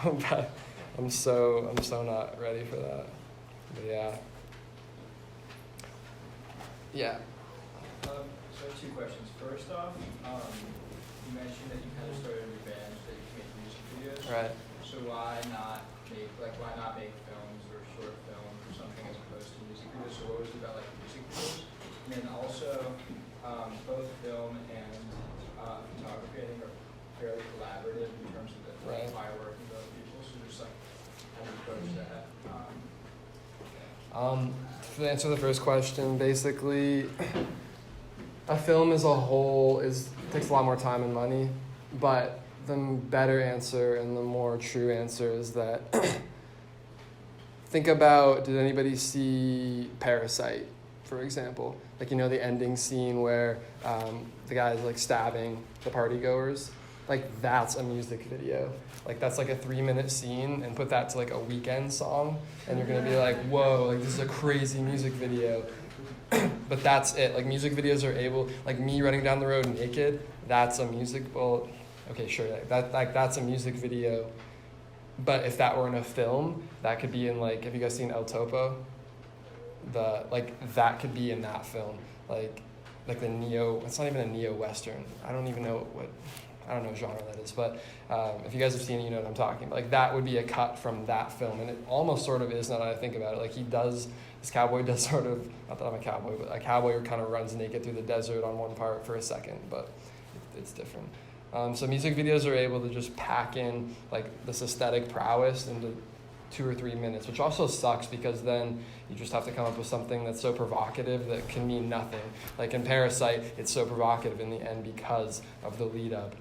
I'm like, I'm so not ready for that. But yeah. Yeah. So I have two questions. First off, you mentioned that you kind of started a band that you make music videos. Right. So why not make films or short films or something as opposed to music videos? So what was it about like music videos? And then also, both film and photography, I think, are fairly collaborative in terms of the firework and other people. So just like how do you approach that? To answer the first question, basically, a film as a whole takes a lot more time and money, but the better answer and the more true answer is that think about, did anybody see Parasite, for example? Like, you know, the ending scene where the guy's like stabbing the partygoers? Like, that's a music video. Like, that's like a 3-minute scene, and put that to like a Weeknd song, and you're gonna be like, whoa, like, this is a crazy music video. But that's it. Like, music videos are able, like me running down the road naked, that's a okay, sure, that's a music video. But if that were in a film, that could be in like, have you guys seen El Topo? That could be in that film. Like the it's not even a neo-Western. I don't know what genre that is, but if you guys have seen it, you know what I'm talking about. Like, that would be a cut from that film, and it almost sort of is now that I think about it. Like, this cowboy does sort of, not that I'm a cowboy, but a cowboy who kind of runs naked through the desert on one part for a second, but it's different. So music videos are able to just pack in like this aesthetic prowess into 2 or 3 minutes, which also sucks because then you just have to come up with something that's so provocative that can mean nothing. Like in Parasite, it's so provocative in the end because of the lead up.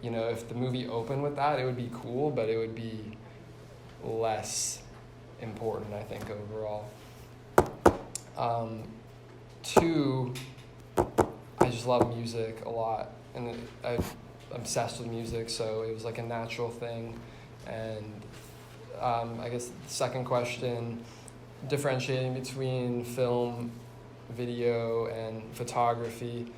You know, if the movie opened with that, it would be cool, but it would be less important, I think, overall. 2, I just love music a lot, and I'm obsessed with music, so it was like a natural thing. And I guess the second question, differentiating between film, video, and photography.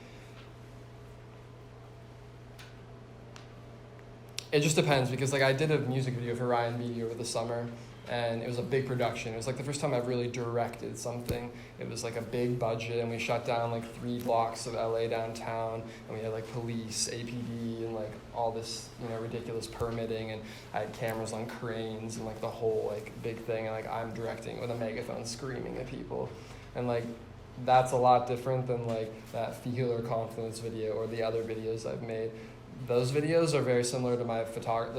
It just depends, because like I did a music video for Ryan Beatty over the summer, and it was a big production. It was like the first time I've really directed something. It was like a big budget, and we shut down like 3 blocks of LA downtown, and we had like police, APD, and like all this, you know, ridiculous permitting, and I had cameras on cranes and like the whole like big thing, and like I'm directing with a megaphone screaming at people. And like that's a lot different than like that Feel or Confidence video or the other videos I've made. Those videos are very similar to my the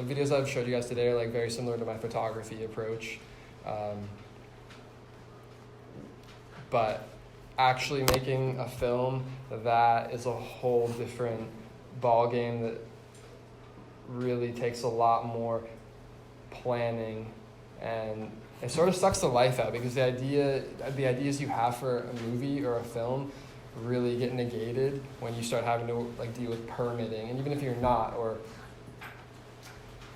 videos I've showed you guys today are like very similar to my photography approach. But actually making a film, that is a whole different ball game that really takes a lot more planning, and it sort of sucks the life out, because the ideas you have for a movie or a film really get negated when you start having to like deal with permitting, and even if you're not, or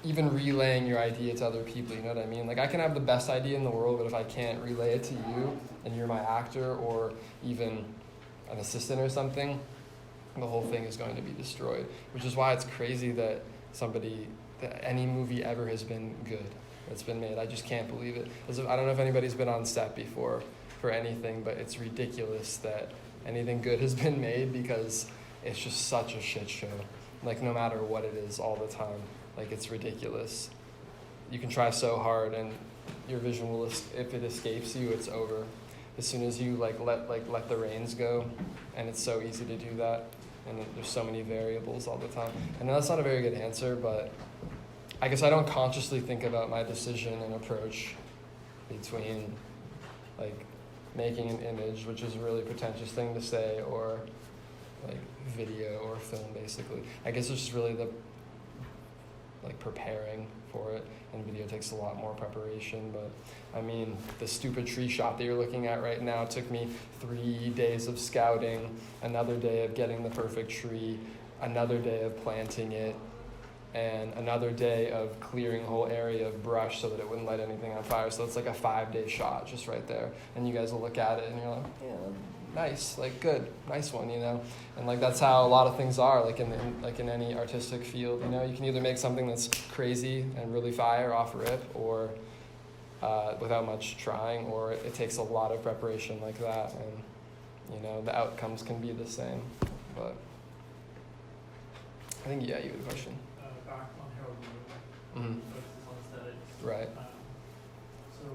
even relaying your idea to other people, you know what I mean? Like, I can have the best idea in the world, but if I can't relay it to you and you're my actor or even an assistant or something, the whole thing is going to be destroyed. Which is why it's crazy that any movie ever has been good that's been made. I just can't believe it. I don't know if anybody's been on set before for anything, but it's ridiculous that anything good has been made, because it's just such a shit show. Like, no matter what it is, all the time. Like, it's ridiculous. You can try so hard, and your vision will, if it escapes you, it's over. As soon as you let the reins go, and it's so easy to do that, and there's so many variables all the time. I know that's not a very good answer, but I guess I don't consciously think about my decision and approach between like making an image, which is a really pretentious thing to say, or like video or film, basically. I guess it's just really the preparing for it, and video takes a lot more preparation. But I mean, the stupid tree shot that you're looking at right now took me 3 days of scouting, another day of getting the perfect tree, another day of planting it, and another day of clearing a whole area of brush so that it wouldn't light anything on fire. So it's like a 5-day shot just right there. And you guys will look at it and you're like, yeah, nice, like good, nice one, you know? And like that's how a lot of things are, like in any artistic field, you know? You can either make something that's crazy and really fire off rip, or without much trying, or it takes a lot of preparation like that, and you know, the outcomes can be the same. But I think, yeah, you had a question. Back on Harold Mm-hmm. focuses on aesthetics. Right. So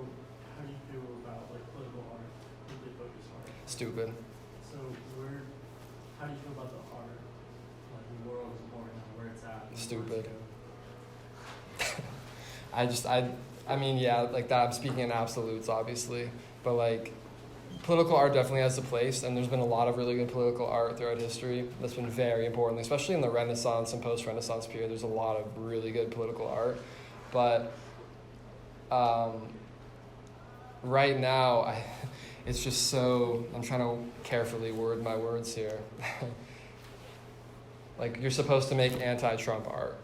how do you feel about like political art, politically focused art? Stupid. So how do you feel about the art, like the world is important and where it's at? and Stupid. where it's I mean, yeah, like that, I'm speaking in absolutes, obviously, but like, political art definitely has a place, and there's been a lot of really good political art throughout history that's been very important, especially in the Renaissance and post-Renaissance period. There's a lot of really good political art, but right now, it's just so, I'm trying to carefully word my words here. Like, you're supposed to make anti-Trump art,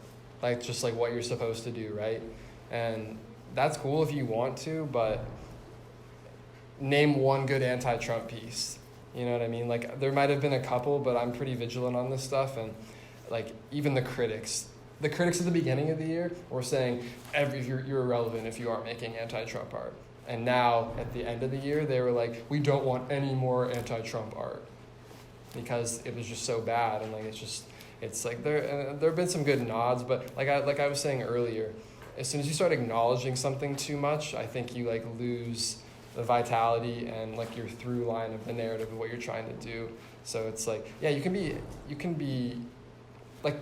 like just like what you're supposed to do, right? And that's cool if you want to, but name one good anti-Trump piece. You know what I mean? Like, there might have been a couple, but I'm pretty vigilant on this stuff. And like, even the critics at the beginning of the year were saying you're irrelevant if you aren't making anti-Trump art. And now at the end of the year, they were like, we don't want any more anti-Trump art, because it was just so bad. And like, it's like there have been some good nods, but like I was saying earlier, as soon as you start acknowledging something too much, I think you like lose the vitality and like your through line of the narrative of what you're trying to do. So it's like, yeah, you can be like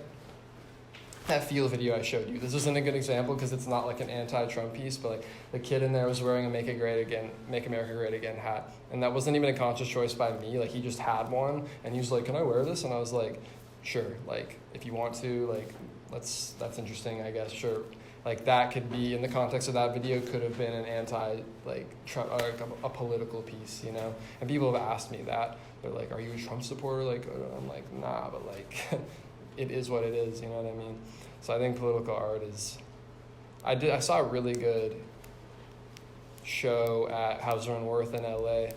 that Feel video I showed you. This isn't a good example because it's not like an anti-Trump piece, but like the kid in there was wearing a Make America Great Again hat. And that wasn't even a conscious choice by me. Like, he just had one and he was like, can I wear this? And I was like, sure. Like, if you want to, like, that's interesting, I guess, sure. Like, that could be, in the context of that video, could have been an anti-Trump, or like a political piece, you know? And people have asked me that. They're like, are you a Trump supporter? Like, I'm like, nah, but like, it is what it is, you know what I mean? So I think political art is, I saw a really good show at Hauser and Wirth in LA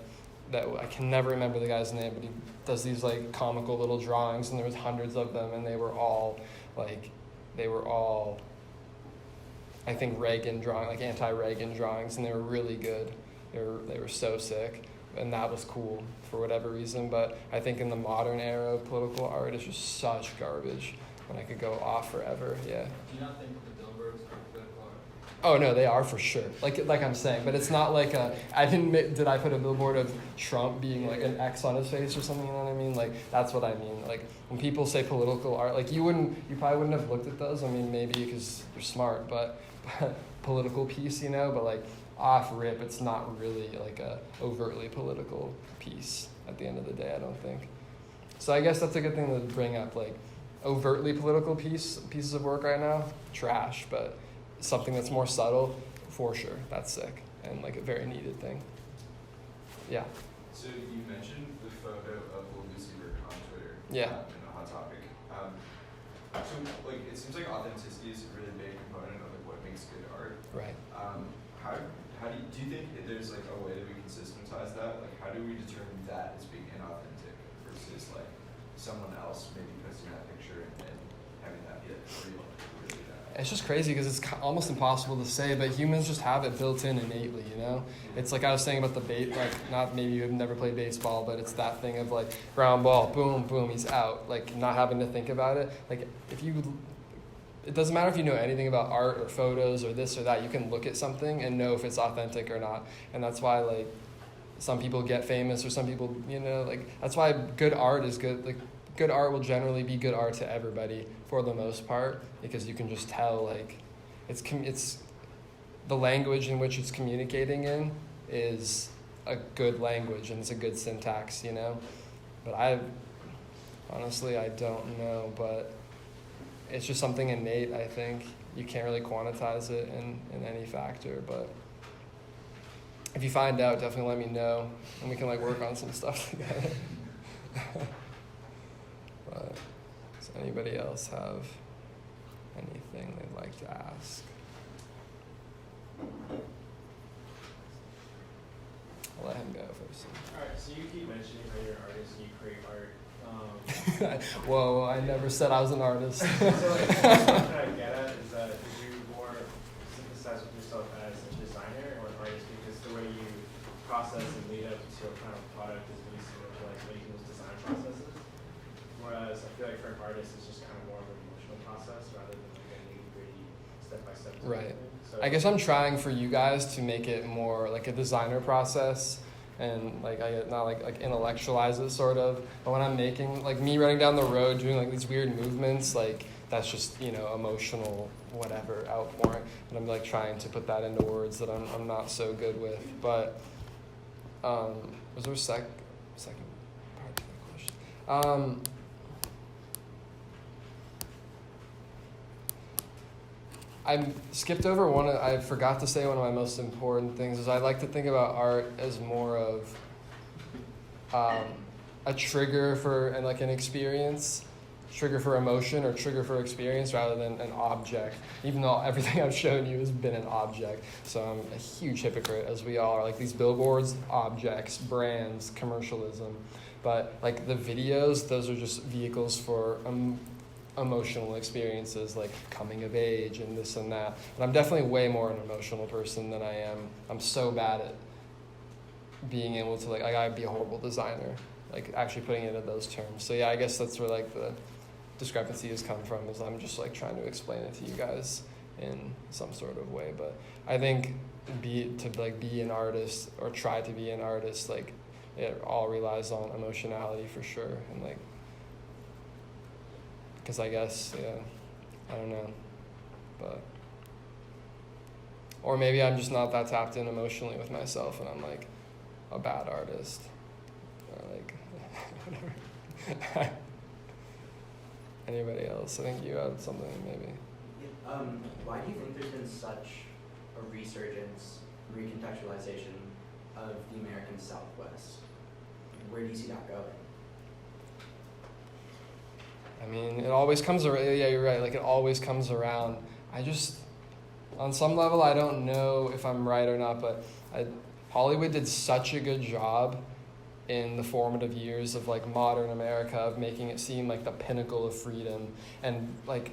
that I can never remember the guy's name, but he does these like comical little drawings, and there was hundreds of them, and they were all I think Reagan drawing, like anti-Reagan drawings, and they were really good. They were so sick, and that was cool for whatever reason. But I think in the modern era of political art, it's just such garbage, and I could go off forever. Yeah. Do you not think the billboards are political art? Oh no, they are for sure. Like I'm saying, but it's not like did I put a billboard of Trump being like an X on his face or something? You know what I mean? Like, that's what I mean. Like, when people say political art, like you probably wouldn't have looked at those. I mean, maybe because you're smart, but political piece, you know. But like off rip, it's not really like a overtly political piece. at the end of the day, I don't think. So I guess that's a good thing to bring up, like overtly political pieces of work right now, trash, but something that's more subtle, for sure, that's sick, and like a very needed thing. Yeah. So you mentioned the photo of Lucy Burke on Twitter. Yeah. In a hot topic. So like it seems like authenticity is a really big component of like what makes good art. Right. How do you think there's like a way that we can systematize that? Like how do we determine that as being inauthentic versus like someone else maybe posting that picture and having that be like real, really that? It's just crazy because it's almost impossible to say, but humans just have it built in innately, you know? It's like I was saying about the not maybe you've never played baseball, but it's that thing of like ground ball, boom, boom, he's out. Like not having to think about it. Like it doesn't matter if you know anything about art or photos or this or that, you can look at something and know if it's authentic or not. And that's why like some people get famous or some people, you know, like that's why good art is good. Like good art will generally be good art to everybody for the most part, because you can just tell like it's the language in which it's communicating in is a good language and it's a good syntax, you know. But I don't know, but it's just something innate, I think. You can't really quantize it in any factor, but if you find out, definitely let me know and we can like work on some stuff together. But does anybody else have anything they'd like to ask? I'll let him go first. Alright, so you keep mentioning how you're an artist and you create art. Whoa, I never said I was an artist. So like, what I'm trying to get at is that did you more synthesize with yourself as a designer or an artist, because the way you process and lead up to a final product is really similar to like making those design processes. Whereas I feel like for an artist it's just kind of more of an emotional process rather than like a nitty-gritty step-by-step. Right. So I guess I'm trying for you guys to make it more like a designer process and like I not like intellectualize it sort of. But when I'm making like me running down the road doing like these weird movements, like that's just, you know, emotional whatever outpouring. And I'm like trying to put that into words that I'm not so good with. But was there a second part to the question? I skipped over I forgot to say one of my most important things is I like to think about art as more of a trigger for and like an experience, trigger for emotion or trigger for experience rather than an object, even though everything I've shown you has been an object. So I'm a huge hypocrite, as we all are. Like these billboards, objects, brands, commercialism. But like the videos, those are just vehicles for emotional experiences like coming of age and this and that. And I'm definitely way more an emotional person than I am. I'm so bad at being able to like I gotta be a horrible designer, like actually putting it in those terms. So yeah, I guess that's where like the discrepancy has come from, is I'm just like trying to explain it to you guys in some sort of way. But I think be an artist or try to be an artist, like it all relies on emotionality for sure. And like, because I guess, yeah, I don't know, but, or maybe I'm just not that tapped in emotionally with myself and I'm like a bad artist, or like, whatever. Anybody else? I think you had something maybe. Why do you think there's been such a resurgence, recontextualization of the American Southwest? Where do you see that going? I mean, it always comes around. Yeah, you're right. Like, it always comes around. I just, on some level, I don't know if I'm right or not, but Hollywood did such a good job in the formative years of, like, modern America of making it seem like the pinnacle of freedom. And, like,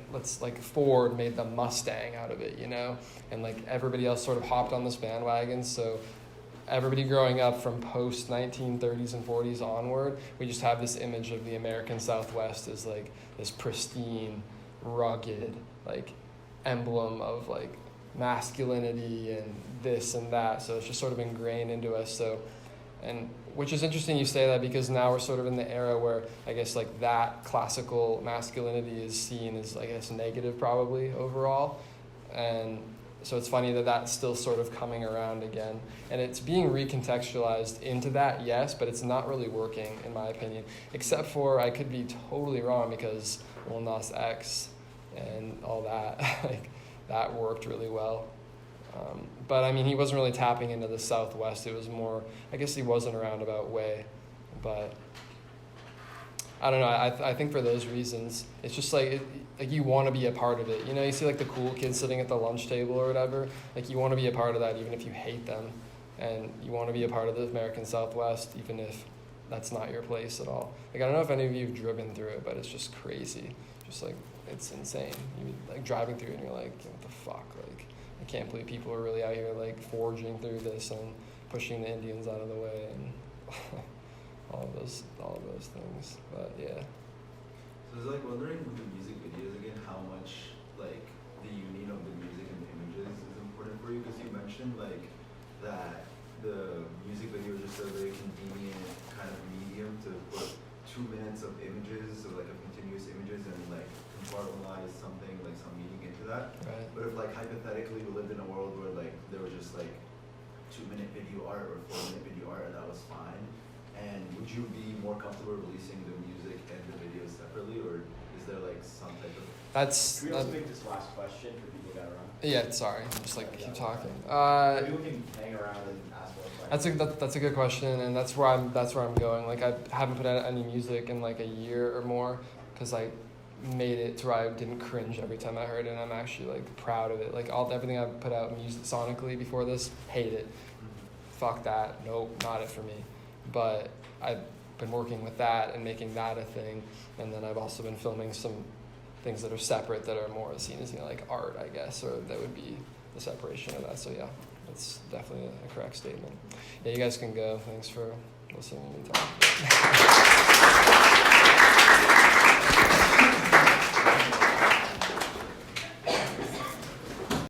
Ford made the Mustang out of it, you know? And, like, everybody else sort of hopped on this bandwagon, so everybody growing up from post-1930s and 40s onward, we just have this image of the American Southwest as, like, this pristine, rugged, like, emblem of, like, masculinity and this and that. So it's just sort of ingrained into us. So, and which is interesting you say that, because now we're sort of in the era where I guess, like, that classical masculinity is seen as, I guess, negative probably overall. And so it's funny that that's still sort of coming around again. And it's being recontextualized into that, yes, but it's not really working, in my opinion. Except for, I could be totally wrong, because Lil Nas X and all that, like, that worked really well. But, I mean, he wasn't really tapping into the Southwest. It was more, I guess he was in a roundabout way. But I don't know. I think for those reasons, it's just like you want to be a part of it. You know, you see like the cool kids sitting at the lunch table or whatever. Like, you want to be a part of that even if you hate them, and you want to be a part of the American Southwest even if that's not your place at all. Like, I don't know if any of you have driven through it, but it's just crazy. Just like, it's insane. You like driving through it and you're like, what the fuck? Like, I can't believe people are really out here like forging through this and pushing the Indians out of the way and all of those things. But yeah. So I was like wondering with the music videos again, how much like the union of the music and the images is important for you, because you mentioned like that the music video is just a very convenient kind of medium to put 2 minutes of images, of like a continuous images, and like compartmentalize something, like some meaning into that. Right. But if like hypothetically we lived in a world where like there was just like 2-minute video art or 4-minute video art and that was fine, and would you be more comfortable releasing the music and the videos separately, or is there like some type of... That's Can we also make this last question for people that are on? yeah, sorry. Just like keep talking. People can hang around and ask more questions. That's a good question, and that's where I'm going. Like, I haven't put out any music in like a year or more, because I made it to where I didn't cringe every time I heard it, and I'm actually like proud of it. Like, everything I've put out music sonically before this, hate it. Fuck that. Nope, not it for me. But I've been working with that and making that a thing, and then I've also been filming some things that are separate that are more seen as, you know, like art, I guess, or that would be the separation of that. So yeah, that's definitely a correct statement. Yeah, you guys can go. Thanks for listening to me talk.